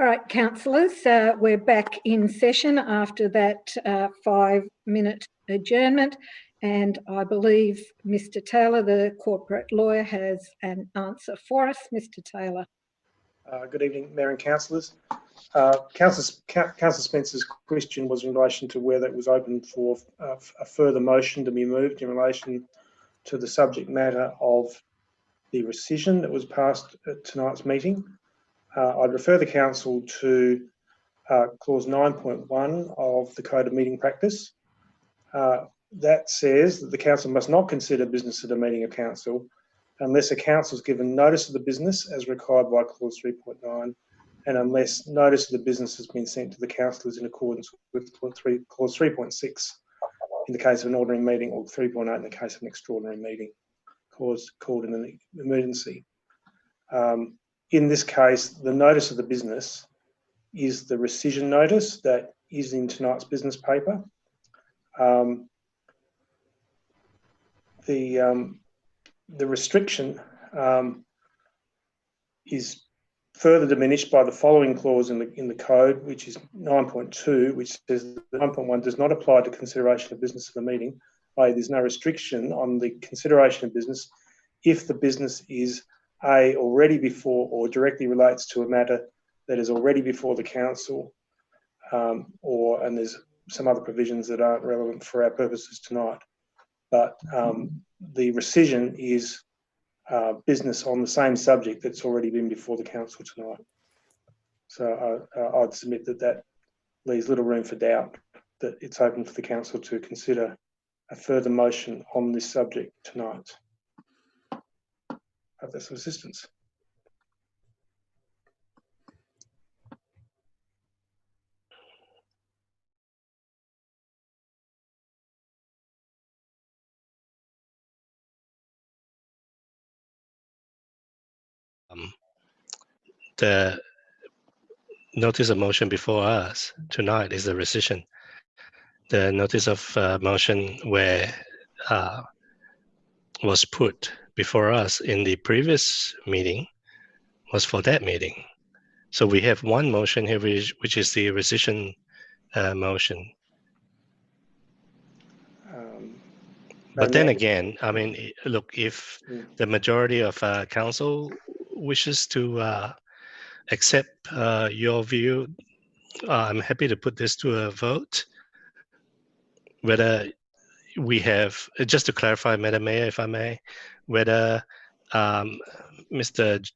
All right, councillors, we're back in session after that 5-minute adjournment, and I believe Mr. Taylor, the corporate lawyer, has an answer for us. Mr. Taylor. Good evening, Mayor and councillors. Councillor Spencer's question was in relation to whether it was open for a further motion to be moved in relation to the subject matter of the rescission that was passed at tonight's meeting. I'd refer the council to clause 9.1 of the Code of Meeting Practice. That says that the council must not consider business at a meeting of council unless a council is given notice of the business as required by clause 3.9 and unless notice of the business has been sent to the councillors in accordance with clause 3.6 in the case of an ordinary meeting or 3.8 in the case of an extraordinary meeting called in an emergency. In this case, the notice of the business is the rescission notice that is in tonight's business paper. The restriction is further diminished by the following clause in the code, which is 9.2, which says that 9.1 does not apply to consideration of business of the meeting, i.e. there's no restriction on the consideration of business if the business is A, already before or directly relates to a matter that is already before the council, and there's some other provisions that aren't relevant for our purposes tonight. But the rescission is business on the same subject that's already been before the council tonight. So I'd submit that leaves little room for doubt that it's open for the council to consider a further motion on this subject tonight. Hope that's some assistance. The notice of motion before us tonight is the rescission. The notice of motion where was put before us in the previous meeting was for that meeting. So we have one motion here, which is the rescission motion. But then again, I mean, look, if the majority of council wishes to accept your view, I'm happy to put this to a vote. Whether we have, just to clarify, Madam Mayor, if I may, whether Mr.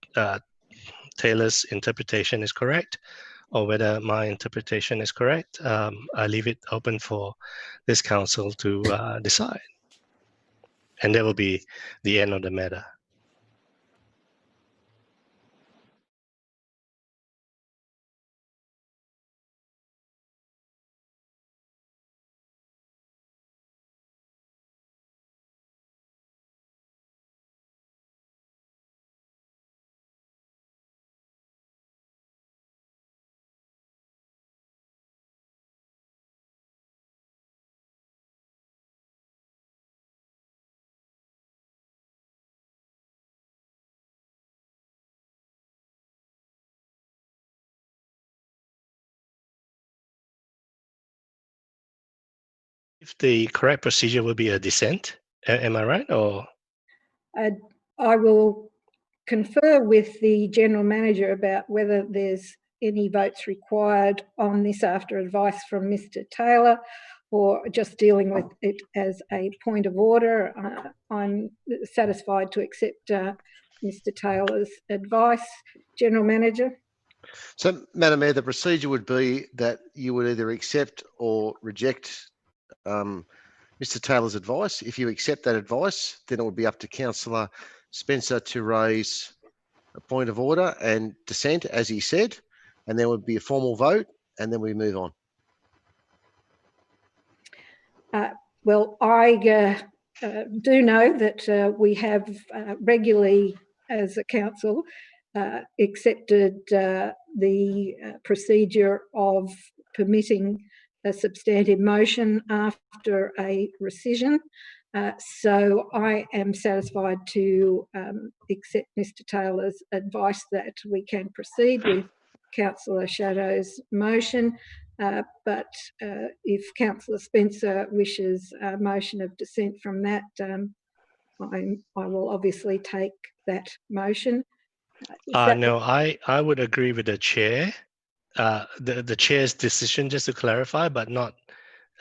Taylor's interpretation is correct or whether my interpretation is correct, I leave it open for this council to decide. And that will be the end of the matter. If the correct procedure will be a dissent, am I right? Or I will confer with the General Manager about whether there's any votes required on this after advice from Mr. Taylor, or just dealing with it as a point of order. I'm satisfied to accept Mr. Taylor's advice. General Manager. So, Madam Mayor, the procedure would be that you would either accept or reject Mr. Taylor's advice. If you accept that advice, then it would be up to Councillor Spencer to raise a point of order and dissent, as he said, and there would be a formal vote, and then we move on. Well, I do know that we have regularly, as a council, accepted the procedure of permitting a substantive motion after a rescission. So I am satisfied to accept Mr. Taylor's advice that we can proceed with Councillor Shadow's motion, but if Councillor Spencer wishes a motion of dissent from that, I will obviously take that motion. No, I would agree with the chair. The chair's decision, just to clarify, but not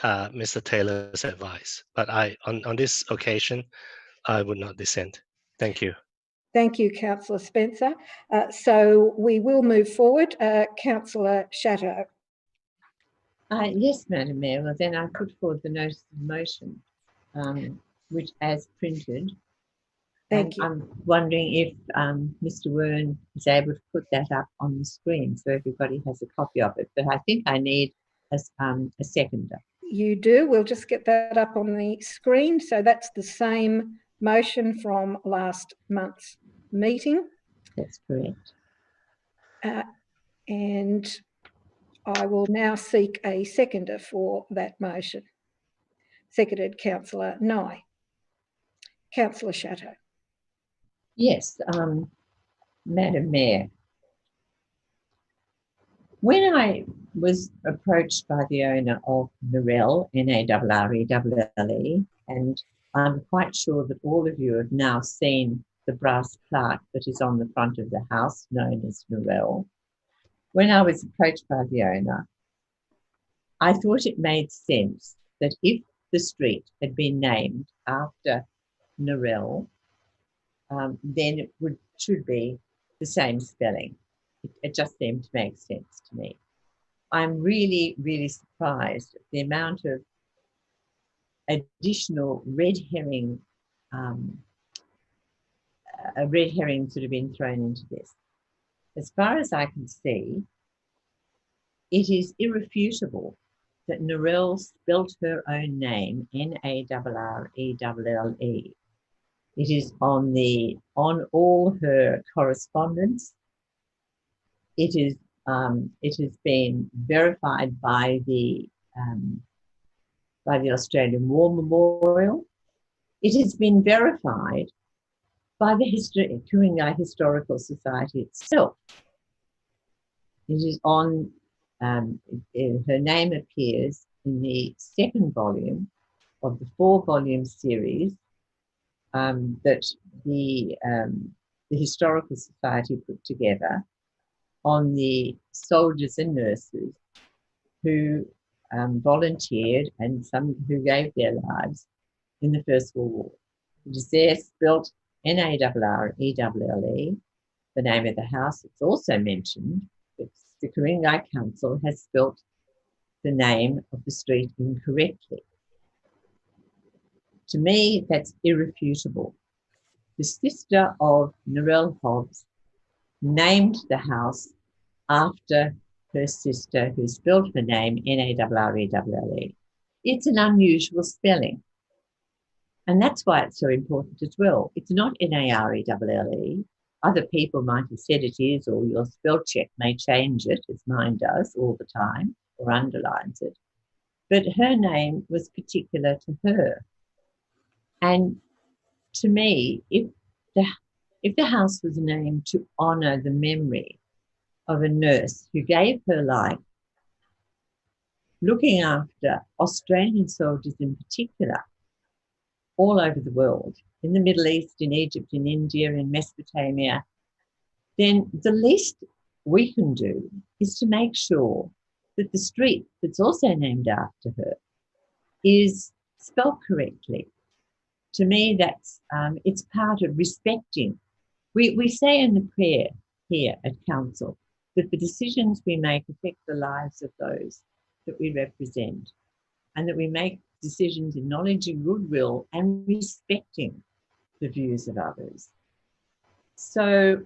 Mr. Taylor's advice. But on this occasion, I would not dissent. Thank you. Thank you, Councillor Spencer. So we will move forward. Councillor Shadow. Yes, Madam Mayor. Well, then I put forward the notice of motion, which as printed. Thank you. I'm wondering if Mr. Wern is able to put that up on the screen so everybody has a copy of it. But I think I need a seconder. You do. We'll just get that up on the screen. So that's the same motion from last month's meeting. That's correct. And I will now seek a seconder for that motion. Seconded, Councillor Nye. Councillor Shadow. Yes, Madam Mayor. When I was approached by the owner of Narelle, Narrelle, and I'm quite sure that all of you have now seen the brass plaque that is on the front of the house known as Narelle. When I was approached by the owner, I thought it made sense that if the street had been named after Narelle, then it should be the same spelling. It just seemed to make sense to me. I'm really, really surprised at the amount of additional red herrings that have been thrown into this. As far as I can see, it is irrefutable that Narelle spelt her own name, Narrelle. It is on all her correspondence. It has been verified by the Australian War Memorial. It has been verified by the Ku-ring-gai Historical Society itself. It is on. Her name appears in the second volume of the 4-volume series that the Historical Society put together on the soldiers and nurses who volunteered and some who gave their lives in the First World War. It is there spelt Narrelle, the name of the house. It's also mentioned that the Ku-ring-gai Council has spelt the name of the street incorrectly. To me, that's irrefutable. The sister of Narelle Hobbs named the house after her sister who spelled her name Narrelle. It's an unusual spelling. And that's why it's so important as well. It's not Narrelle. Other people might have said it is, or your spell check may change it, as mine does all the time, or underlines it. But her name was particular to her. And to me, if the house was named to honour the memory of a nurse who gave her life looking after Australian soldiers in particular, all over the world, in the Middle East, in Egypt, in India, in Mesopotamia, then the least we can do is to make sure that the street that's also named after her is spelled correctly. To me, that's it's part of respecting. We say in the prayer here at Council that the decisions we make affect the lives of those that we represent, and that we make decisions acknowledging goodwill and respecting the views of others. So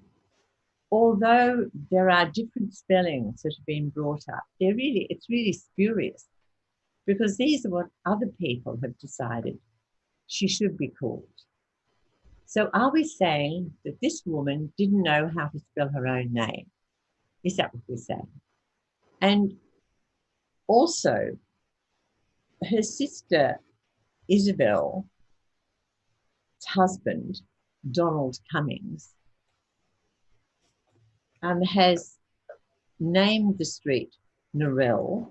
although there are different spellings that have been brought up, it's really spurious, because these are what other people have decided she should be called. So are we saying that this woman didn't know how to spell her own name? Is that what we're saying? And also, her sister Isabel's husband, Donald Cummings, has named the street Narelle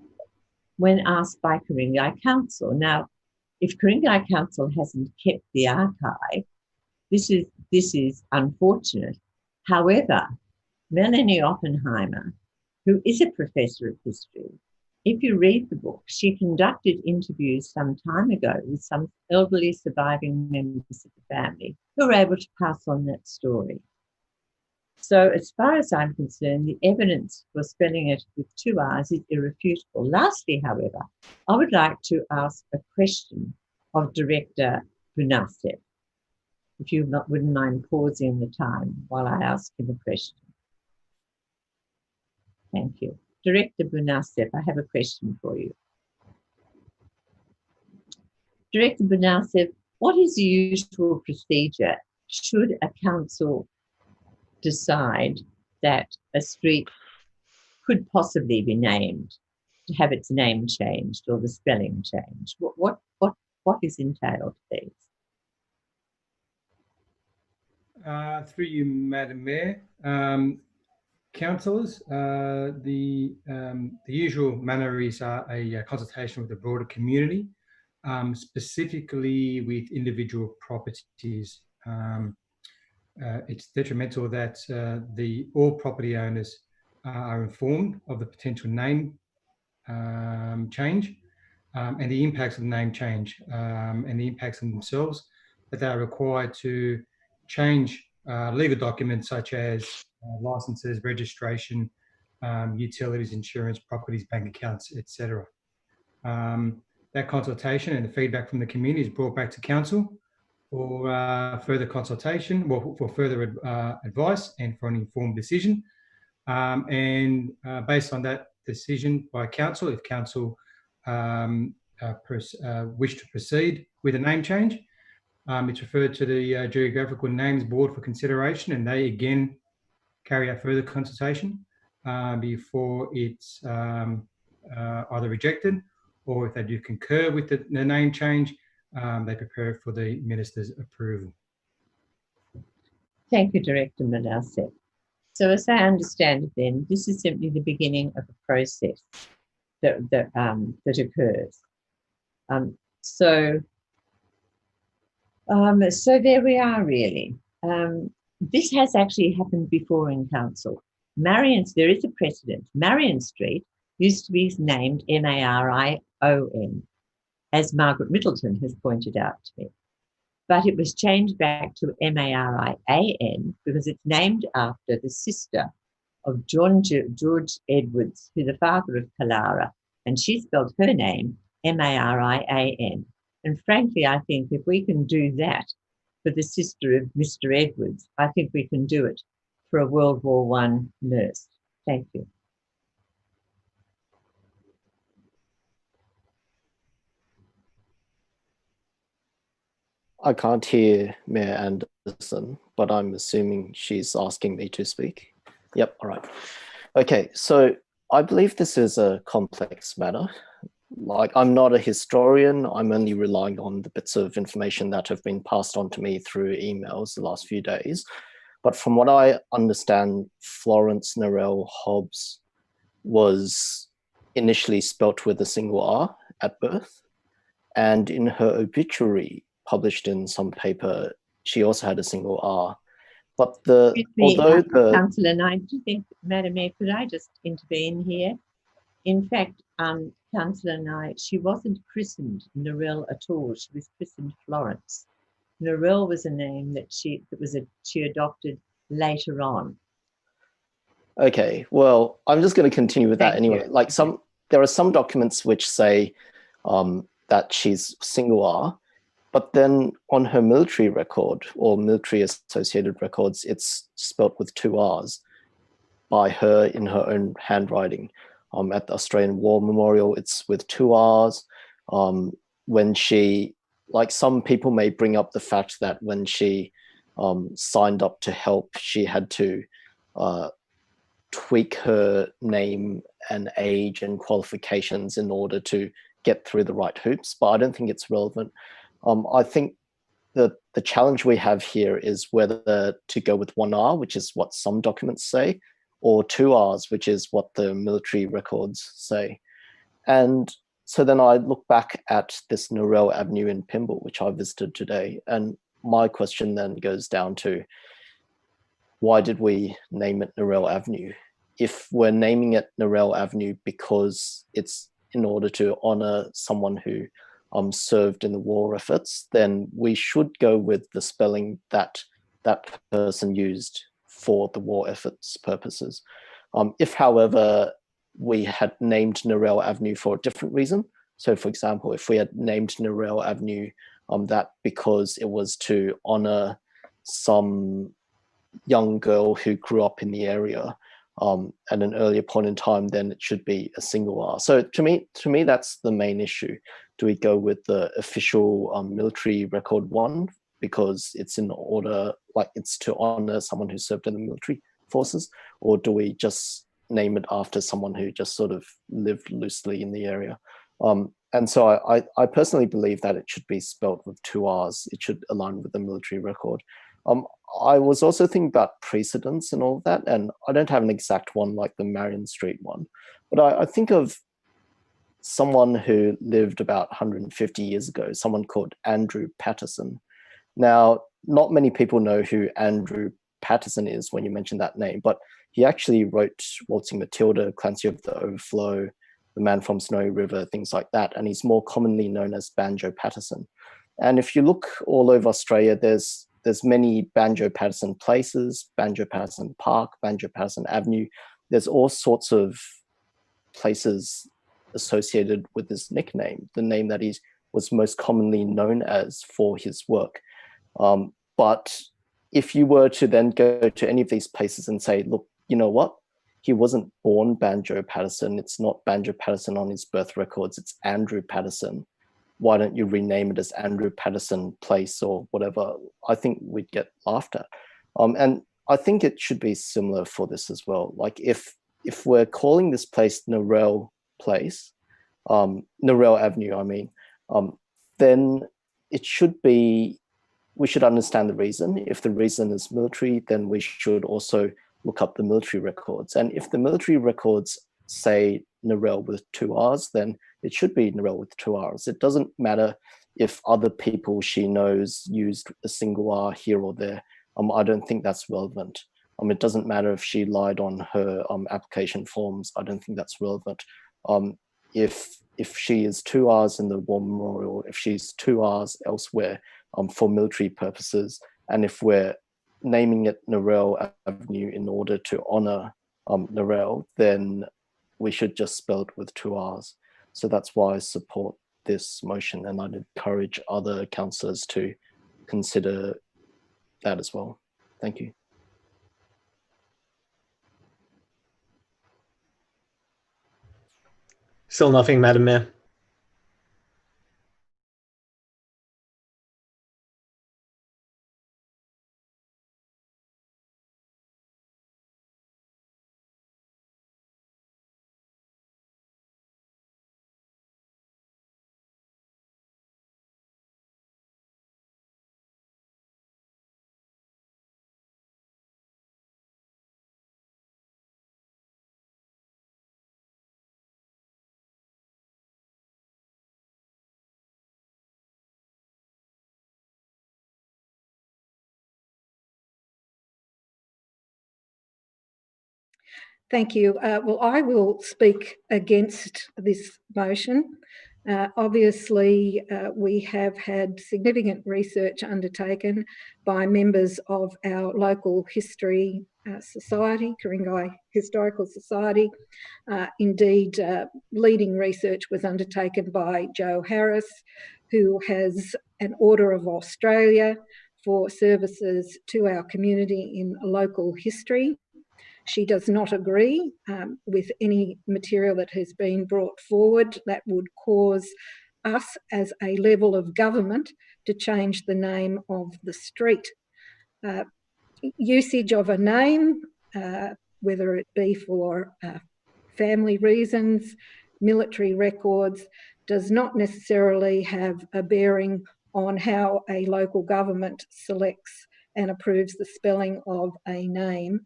when asked by Ku-ring-gai Council. Now, if Ku-ring-gai Council hasn't kept the archive, this is unfortunate. However, Melanie Oppenheimer, who is a professor of history, if you read the book, she conducted interviews some time ago with some elderly surviving members of the family who were able to pass on that story. So as far as I'm concerned, the evidence for spelling it with 2 R's is irrefutable. Lastly, however, I would like to ask a question of Director Bunasev, if you wouldn't mind pausing the time while I ask him a question. Thank you. Director Bunasev, I have a question for you. Director Bunasev, what is the usual procedure should a council decide that a street could possibly be named, to have its name changed or the spelling changed? What is entailed, please? Through you, Madam Mayor. Councillors, the usual manner is a consultation with the broader community, specifically with individual properties. It's detrimental that all property owners are informed of the potential name change and the impacts of the name change and the impacts on themselves, that they are required to change legal documents such as licenses, registration, utilities, insurance, properties, bank accounts, etc. That consultation and the feedback from the community is brought back to council for further consultation, well, for further advice and for an informed decision. Based on that decision by council, if council wish to proceed with a name change, it's referred to the Geographical Names Board for consideration, and they again carry out further consultation before it's either rejected, or if they do concur with the name change, they prepare it for the minister's approval. Thank you, Director Bunasev. So as I understand it then, this is simply the beginning of a process that occurs. So there we are, really. This has actually happened before in council. There is a precedent. Marion Street used to be named Marion, as Margaret Middleton has pointed out to me. But it was changed back to Marian because it's named after the sister of George Edwards, who's the father of Clara, and she spelled her name Marian. And frankly, I think if we can do that for the sister of Mr. Edwards, I think we can do it for a World War I nurse. Thank you. I can't hear Mayor Anderson, but I'm assuming she's asking me to speak. Yep, all right. Okay, so I believe this is a complex matter. Like, I'm not a historian. I'm only relying on the bits of information that have been passed on to me through emails the last few days. But from what I understand, Florence Narelle Hobbs was initially spelt with a single R at birth. And in her obituary, published in some paper, she also had a single R. But Councillor Knight, do you think, Madam Mayor, could I just intervene here? In fact, Councillor Knight, she wasn't christened Narelle at all. She was christened Florence. Narelle was a name that she adopted later on. Okay, well, I'm just going to continue with that anyway. Like there are some documents which say that she's single R, but then on her military record or military associated records, it's spelt with 2 R's by her in her own handwriting. At the Australian War Memorial, it's with 2 R's. When she, like, some people may bring up the fact that when she signed up to help, she had to tweak her name and age and qualifications in order to get through the right hoops, but I don't think it's relevant. I think the challenge we have here is whether to go with 1 R, which is what some documents say, or 2 R's, which is what the military records say. And so then I look back at this Narelle Avenue in Pymble, which I visited today, and my question then goes down to, why did we name it Narelle Avenue? If we're naming it Narelle Avenue because it's in order to honor someone who served in the war efforts, then we should go with the spelling that that person used for the war efforts purposes. If, however, we had named Narelle Avenue for a different reason, so for example, if we had named Narelle Avenue that because it was to honor some young girl who grew up in the area at an earlier point in time, then it should be a single R. So to me, that's the main issue. Do we go with the official military record one because it's in order, like it's to honor someone who served in the military forces, or do we just name it after someone who just sort of lived loosely in the area? And so I personally believe that it should be spelt with 2 R's. It should align with the military record. I was also thinking about precedents and all of that, and I don't have an exact one like the Marion Street one, but I think of someone who lived about 150 years ago, someone called Andrew Patterson. Now, not many people know who Andrew Patterson is when you mention that name, but he actually wrote Waltzing Matilda, Clancy of the Overflow, The Man from Snowy River, things like that, and he's more commonly known as Banjo Patterson. And if you look all over Australia, there's many Banjo Patterson places, Banjo Patterson Park, Banjo Patterson Avenue. There's all sorts of places associated with this nickname, the name that he was most commonly known as for his work. But if you were to then go to any of these places and say, look, you know what? He wasn't born Banjo Patterson. It's not Banjo Patterson on his birth records. It's Andrew Patterson. Why don't you rename it as Andrew Patterson Place or whatever? I think we'd get laughed at. And I think it should be similar for this as well. Like if we're calling this place Narelle Place, Narelle Avenue, I mean, then it should be, we should understand the reason. If the reason is military, then we should also look up the military records. And if the military records say Narelle with 2 R's, then it should be Narelle with 2 R's. It doesn't matter if other people she knows used a single R here or there. I don't think that's relevant. It doesn't matter if she lied on her application forms. I don't think that's relevant. If she is 2 R's in the War Memorial, if she's 2 R's elsewhere for military purposes, and if we're naming it Narelle Avenue in order to honor Narelle, then we should just spell it with 2 R's. So that's why I support this motion, and I'd encourage other councillors to consider that as well. Thank you. Still nothing, Madam Mayor. Thank you. Well, I will speak against this motion. Obviously, we have had significant research undertaken by members of our local history society, Ku-ring-gai Historical Society. Indeed, leading research was undertaken by Jo Harris, who has an Order of Australia for services to our community in local history. She does not agree with any material that has been brought forward that would cause us as a level of government to change the name of the street. Usage of a name, whether it be for family reasons, military records, does not necessarily have a bearing on how a local government selects and approves the spelling of a name.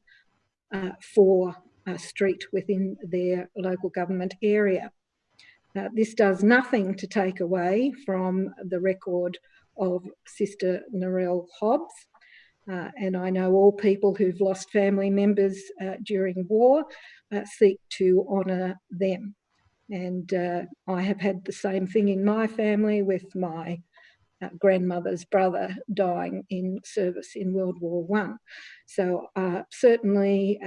for a street within their local government area. This does nothing to take away from the record of Sister Narelle Hobbs. And I know all people who've lost family members during war seek to honour them. And I have had the same thing in my family with my grandmother's brother dying in service in World War I. So certainly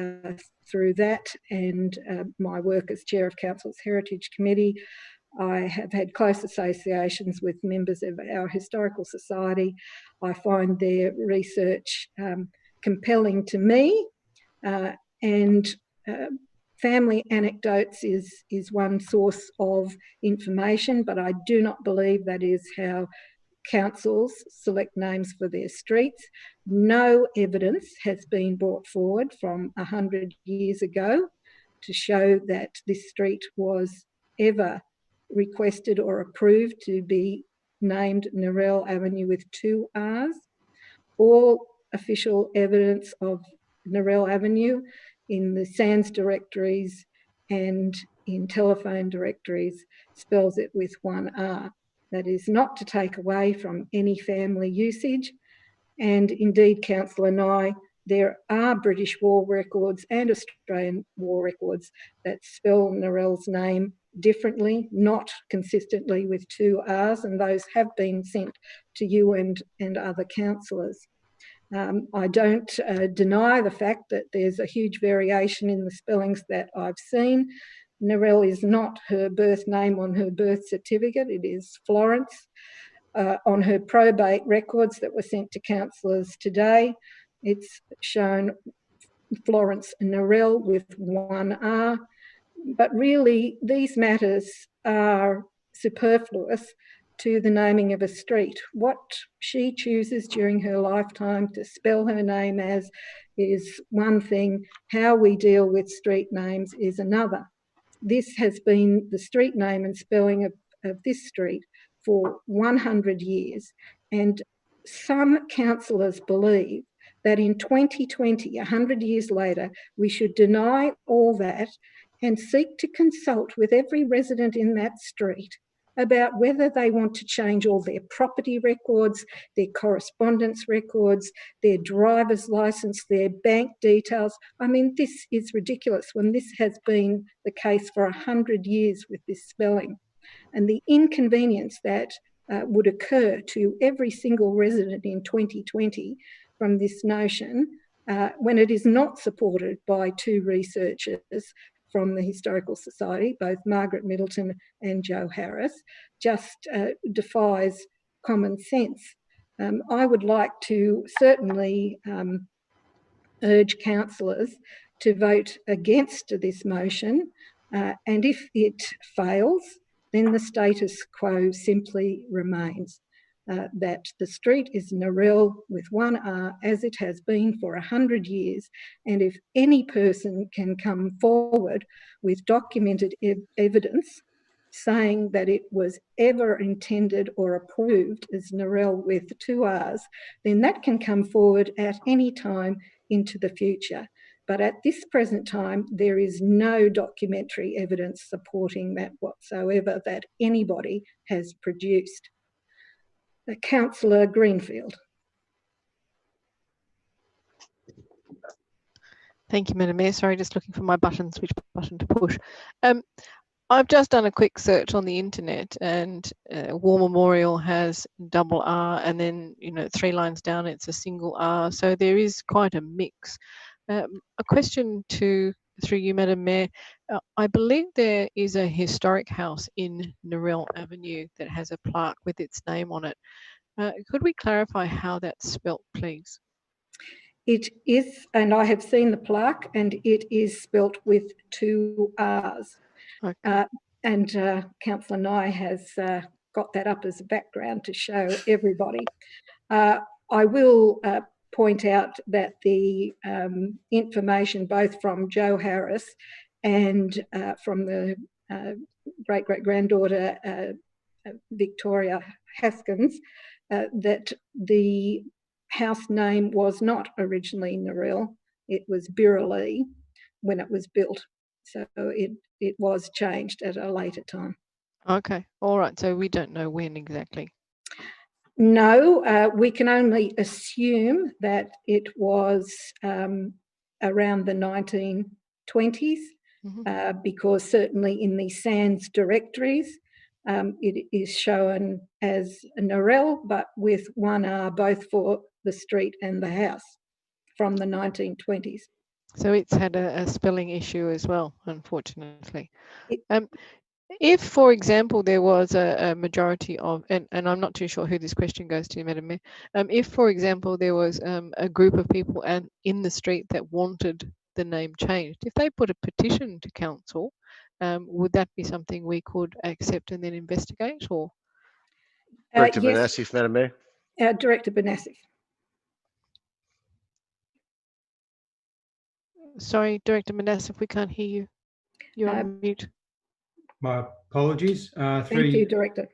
through that and my work as Chair of Council's Heritage Committee, I have had close associations with members of our Historical Society. I find their research compelling to me, and family anecdotes is one source of information, but I do not believe that is how councils select names for their streets. No evidence has been brought forward from 100 years ago to show that this street was ever requested or approved to be named Narelle Avenue with 2 R's. All official evidence of Narelle Avenue in the SANS directories and in telephone directories spells it with 1 R. That is not to take away from any family usage. And indeed, Councillor Nye, there are British war records and Australian war records that spell Narelle's name differently, not consistently with 2 R's, and those have been sent to you and other councillors. I don't deny the fact that there's a huge variation in the spellings that I've seen. Narelle is not her birth name on her birth certificate, it is Florence. On her probate records that were sent to councillors today, it's shown Florence Narelle with 1 R. But really, these matters are superfluous to the naming of a street. What she chooses during her lifetime to spell her name as is one thing. How we deal with street names is another. This has been the street name and spelling of this street for 100 years. And some councillors believe that in 2020, 100 years later, we should deny all that and seek to consult with every resident in that street about whether they want to change all their property records, their correspondence records, their driver's licence, their bank details. I mean, this is ridiculous when this has been the case for 100 years with this spelling. And the inconvenience that would occur to every single resident in 2020 from this notion, when it is not supported by 2 researchers from the Historical Society, both Margaret Middleton and Joe Harris, just defies common sense. I would like to certainly urge councillors to vote against this motion, and if it fails, then the status quo simply remains. That the street is Narelle with 1 R as it has been for 100 years. And if any person can come forward with documented evidence saying that it was ever intended or approved as Narelle with 2 R's, then that can come forward at any time into the future. But at this present time, there is no documentary evidence supporting that whatsoever that anybody has produced. Councillor Greenfield. Thank you, Madam Mayor. Sorry, just looking for my buttons, which button to push. I've just done a quick search on the internet, and War Memorial has double R, and then 3 lines down it's a single R. So there is quite a mix. A question through you, Madam Mayor. I believe there is a historic house in Narelle Avenue that has a plaque with its name on it. Could we clarify how that's spelt, please? It is, and I have seen the plaque, and it is spelt with 2 R's. Okay. And Councillor Nye has got that up as a background to show everybody. I will point out that the information both from Joe Harris and from the great-great-granddaughter Victoria Haskins, that the house name was not originally Narelle. it was Birrallee when it was built. So it was changed at a later time. Okay, all right. So we don't know when exactly. No, we can only assume that it was around the 1920s, because certainly in the Sands directories, it is shown as Narelle, but with one R both for the street and the house from the 1920s. So it's had a spelling issue as well, unfortunately. If, for example, there was a majority of, and I'm not too sure who this question goes to, Madam Mayor, if, for example, there was a group of people in the street that wanted the name changed, if they put a petition to council, would that be something we could accept and then investigate? Or Director yes, Banasif, Madam Mayor. Director Banasif. Sorry, Director Manasif, we can't hear you. You're on mute. My apologies. Thank you, Director.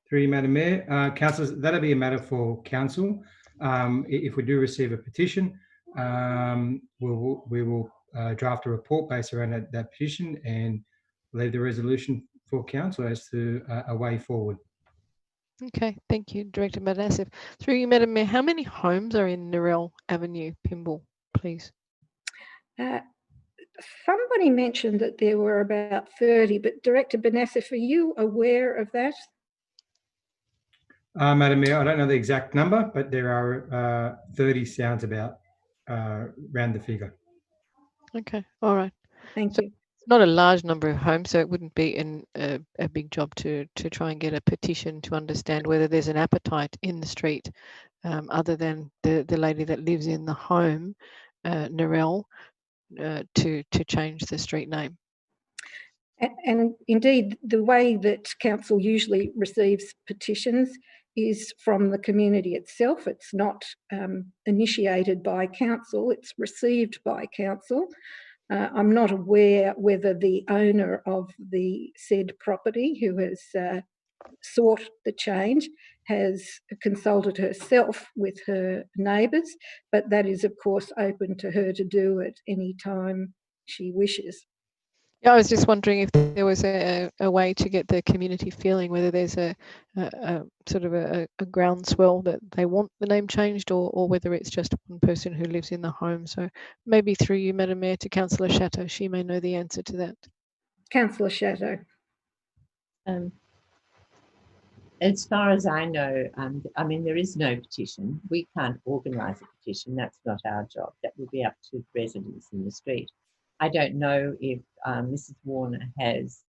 Through you, Madam Mayor. Councillors, that'll be a matter for council. If we do receive a petition, we will draft a report based around that petition and leave the resolution for council as to a way forward. Okay, thank you, Director Manasif. Through you, Madam Mayor, how many homes are in Narelle Avenue, Pymble, please? Somebody mentioned that there were about 30, but Director Banasif, are you aware of that? Madam Mayor, I don't know the exact number, but there are 30 sounds about around the figure. Okay, all right. Thank you. It's not a large number of homes, so it wouldn't be a big job to try and get a petition to understand whether there's an appetite in the street, other than the lady that lives in the home, Narelle, to change the street name. And indeed, the way that council usually receives petitions is from the community itself. It's not initiated by council, it's received by council. I'm not aware whether the owner of the said property, who has sought the change, has consulted herself with her neighbours, but that is, of course, open to her to do at any time she wishes. Yeah, I was just wondering if there was a way to get the community feeling, whether there's a sort of a groundswell that they want the name changed, or whether it's just one person who lives in the home. So maybe through you, Madam Mayor, to Councillor Chateau, she may know the answer to that. Councillor Chateau. As far as I know, I mean, there is no petition. We can't organise a petition. That's not our job. That will be up to residents in the street. I don't know if Mrs. Warner has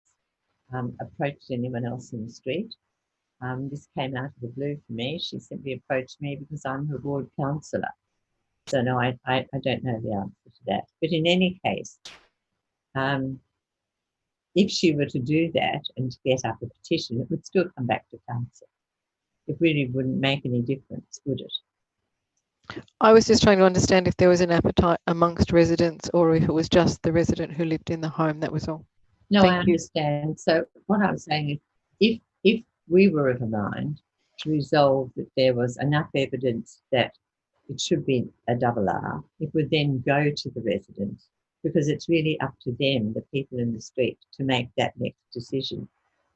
approached anyone else in the street. This came out of the blue for me. She simply approached me because I'm her ward councillor. So no, I don't know the answer to that. But in any case, if she were to do that and to get up a petition, it would still come back to council. It really wouldn't make any difference, would it? I was just trying to understand if there was an appetite amongst residents, or if it was just the resident who lived in the home. That was all. No, I understand. So what I'm saying is, if we were of a mind to resolve that there was enough evidence that it should be a double R, it would then go to the residents, because it's really up to them, the people in the street, to make that next decision.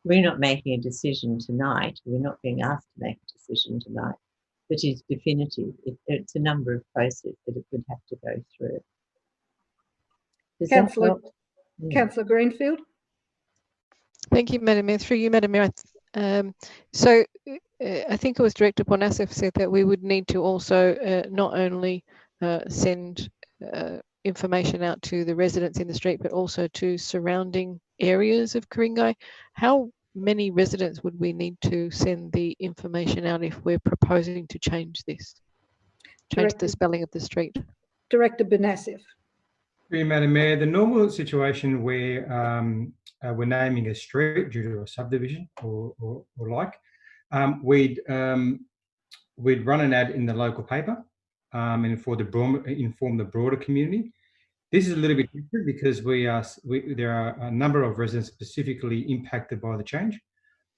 We're not making a decision tonight. We're not being asked to make a decision tonight that is definitive. It's a number of processes that it would have to go through. Councillor Greenfield. Thank you, Madam Mayor. Through you, Madam Mayor. So I think it was Director Bonasif said that we would need to also not only send information out to the residents in the street, but also to surrounding areas of Ku-ring-gai. How many residents would we need to send the information out if we're proposing to change this? Change the spelling of the street. Director Banasif. Madam Mayor, the normal situation where we're naming a street due to a subdivision or like, we'd run an ad in the local paper and inform the broader community. This is a little bit different because there are a number of residents specifically impacted by the change,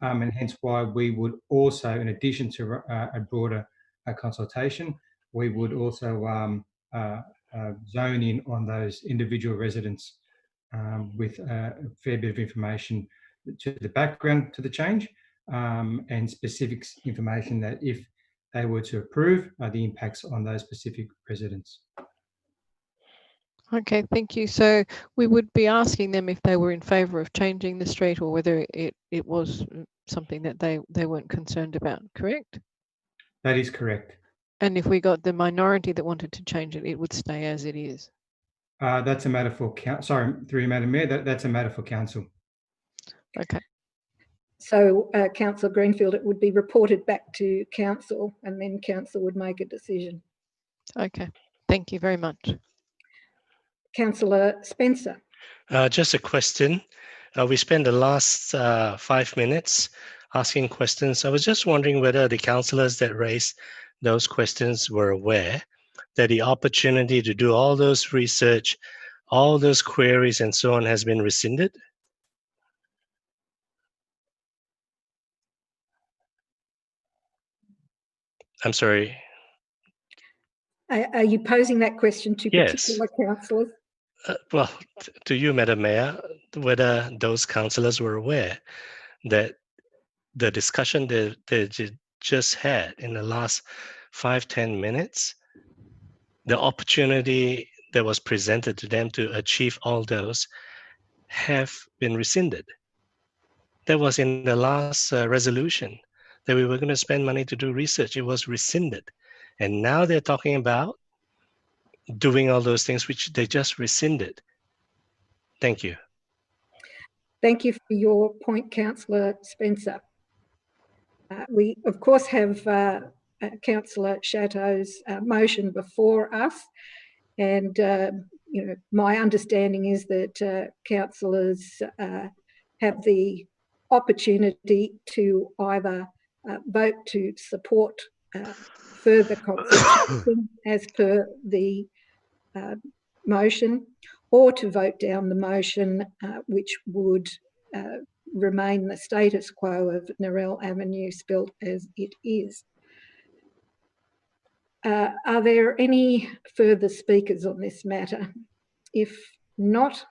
and hence why we would also, in addition to a broader consultation, we would also zone in on those individual residents with a fair bit of information to the background to the change and specifics information that if they were to approve the impacts on those specific residents. Okay, thank you. So we would be asking them if they were in favour of changing the street or whether it was something that they weren't concerned about, correct? That is correct. And if we got the minority that wanted to change it, it would stay as it is. That's a matter for sorry, through you, Madam Mayor, that's a matter for council. Okay. So, Councillor Greenfield, it would be reported back to council and then council would make a decision. Okay, thank you very much. Councillor Spencer. Just a question. We spent the last 5 minutes asking questions. I was just wondering whether the councillors that raised those questions were aware that the opportunity to do all those research, all those queries and so on has been rescinded. I'm sorry. Are you posing that question to particular councillors? Well, to you, Madam Mayor, whether those councillors were aware that the discussion that they just had in the last 5-10 minutes, the opportunity that was presented to them to achieve all those have been rescinded. That was in the last resolution that we were going to spend money to do research. It was rescinded. And now they're talking about doing all those things which they just rescinded. Thank you. Thank you for your point, Councillor Spencer. We, of course, have Councillor Chateau's motion before us, and you know, my understanding is that councillors have the opportunity to either vote to support further consultation as per the motion, or to vote down the motion, which would remain the status quo of Narelle Avenue spelt as it is. Are there any further speakers on this matter? If not,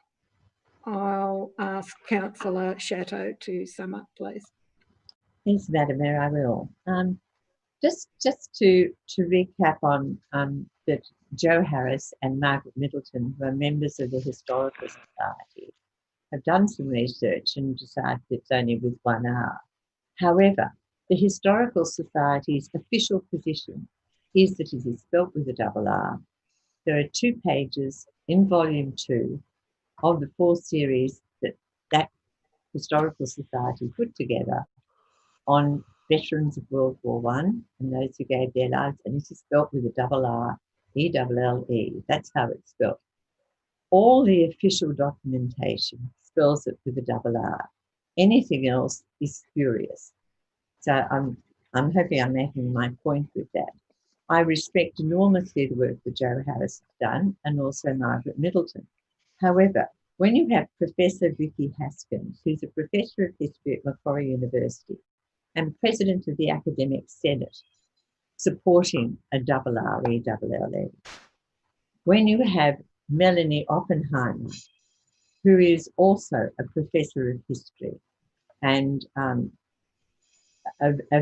I'll ask Councillor Chateau to sum up, please. Thanks, Madam Mayor, I will. Just to recap on that Joe Harris and Margaret Middleton, who are members of the Historical Society, have done some research and decided it's only with 1 hour. However, the Historical Society's official position is that it is spelt with a double R. There are 2 pages in volume 2 of the 4 series that Historical Society put together on veterans of World War I and those who gave their lives, and it is spelt with a double R, E-double-L-E. That's how it's spelt. All the official documentation spells it with a double R. Anything else is spurious. So I'm hoping I'm making my point with that. I respect enormously the work that Joe Harris has done and also Margaret Middleton. However, when you have Professor Vicky Haskins, who's a professor of history at Macquarie University and president of the Academic Senate, supporting a double R, E-double-L-E, when you have Melanie Oppenheimer, who is also a professor of history and a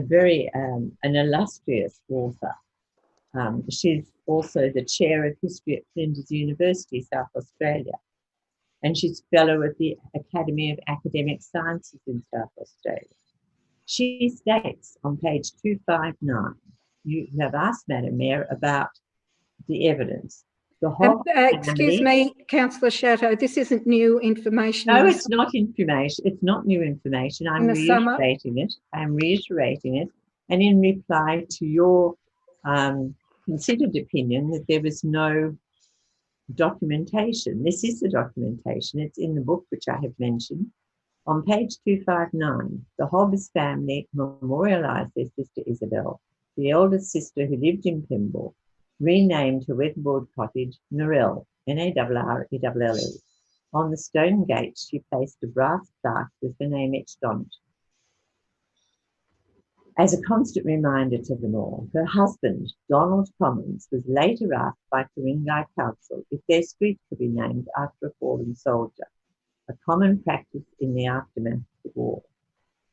very an illustrious author. She's also the chair of history at Flinders University, South Australia, and she's fellow at the Academy of Academic Sciences in South Australia. She states on page 259, you have asked Madam Mayor about the evidence. Excuse me, Councillor Chateau, this isn't new information. No, it's not information. It's not new information. I'm reiterating it. I'm reiterating it. And in reply to your considered opinion that there was no documentation. This is the documentation. It's in the book, which I have mentioned. On page 259, the Hobbs family memorialised their sister Isabel, the eldest sister who lived in Pymble, renamed her weatherboard cottage Narelle, N-A-R-R-E-L-L-E. On the stone gates, she placed a brass plaque with the name etched on it. As a constant reminder to them all, her husband, Donald Commons, was later asked by Ku-ring-gai Council if their street could be named after a fallen soldier, a common practice in the aftermath of the war.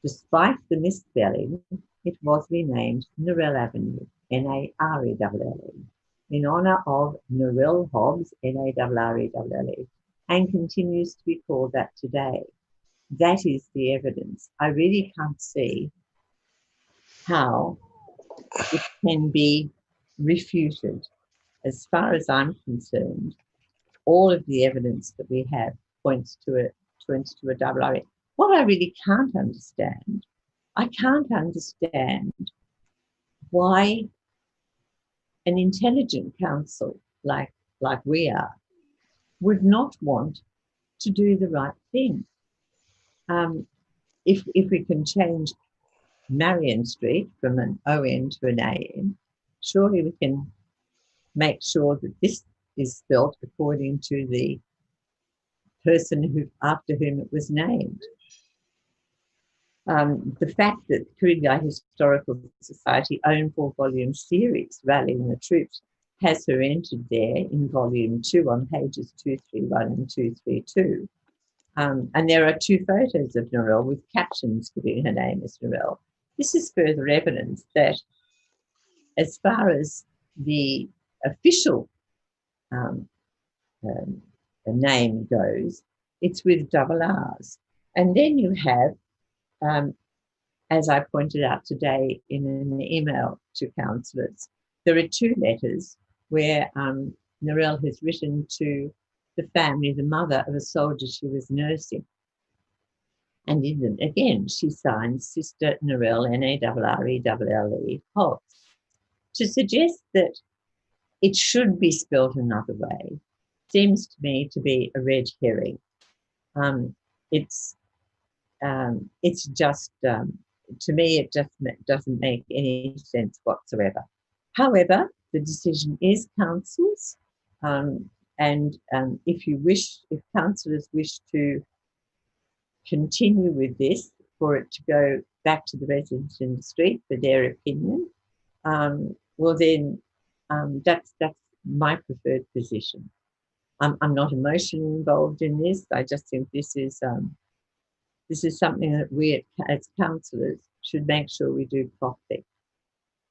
Despite the misspelling, it was renamed Narell Avenue, N-A-R-E-L-L-E, in honour of Narell Hobbs, N-A-R-R-E-L-L-E, and continues to be called that today. That is the evidence. I really can't see how it can be refuted. As far as I'm concerned, all of the evidence that we have points to a double RE. What I really can't understand, I can't understand why an intelligent council like we are would not want to do the right thing. If we can change Marion Street from an ON to an AN, surely we can make sure that this is spelt according to the person after whom it was named. The fact that Ku-ring-gai Historical Society own 4-volume series, Rallying the Troops, has her entered there in volume 2 on pages 231 and 232. And there are 2 photos of Narell with captions giving her name as Narell. This is further evidence that as far as the official name goes, it's with double R's. And then you have, as I pointed out today in an email to councillors, there are 2 letters where Narell has written to the family, the mother of a soldier she was nursing. And again, she signs Sister Narell, N-A-R-R-E-L-L-E, Hobbs. To suggest that it should be spelled another way seems to me to be a red herring. It's just, to me, it just doesn't make any sense whatsoever. However, the decision is council's, and if councillors wish to continue with this, for it to go back to the residents in the street for their opinion, well then, that's my preferred position. I'm not emotionally involved in this. I just think this is something that we as councillors should make sure we do properly,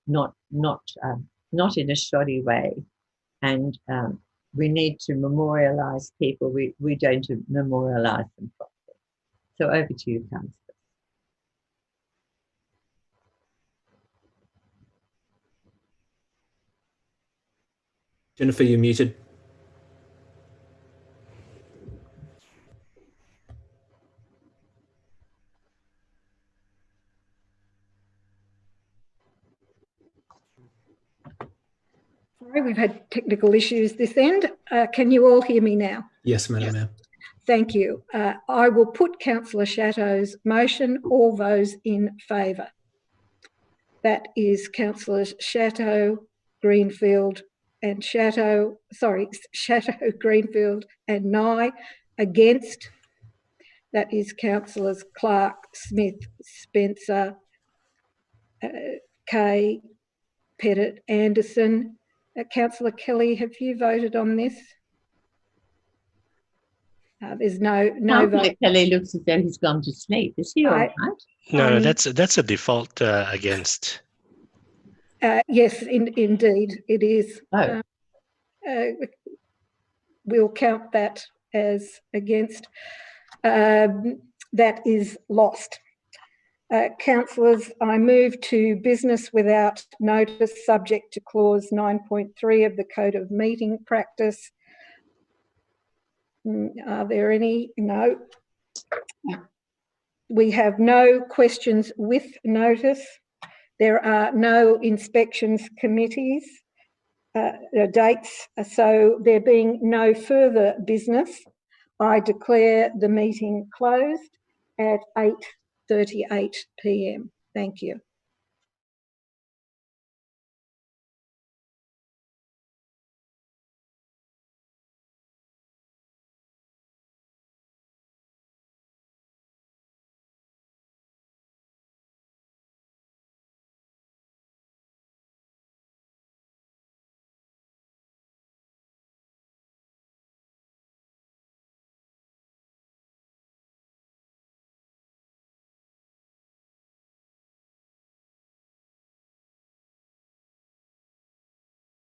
not in a shoddy way. And we need to memorialise people. We don't memorialise them properly. So over to you, councillor. Jennifer, you're muted. Sorry, we've had technical issues this end. Can you all hear me now? Yes, Madam Mayor. Thank you. I will put Councillor Chatto's motion. All those in favour. That is Councillors Chatto, Greenfield and Chatto, Greenfield and Nye. Against, that is Councillors Clark, Smith, Spencer, Kay, Pettit, Anderson. Councillor Kelly, have you voted on this? There's no vote. Kelly looks as though he's gone to sleep. Is he all right? No, that's a default against. Yes, indeed, it is. Oh. We'll count that as against. That is lost. Councillors, I move to business without notice, subject to clause 9.3 of the Code of Meeting Practice. Are there any? No. We have no questions with notice. There are no inspections committees dates. So there being no further business, I declare the meeting closed at 8:38 p.m. Thank you.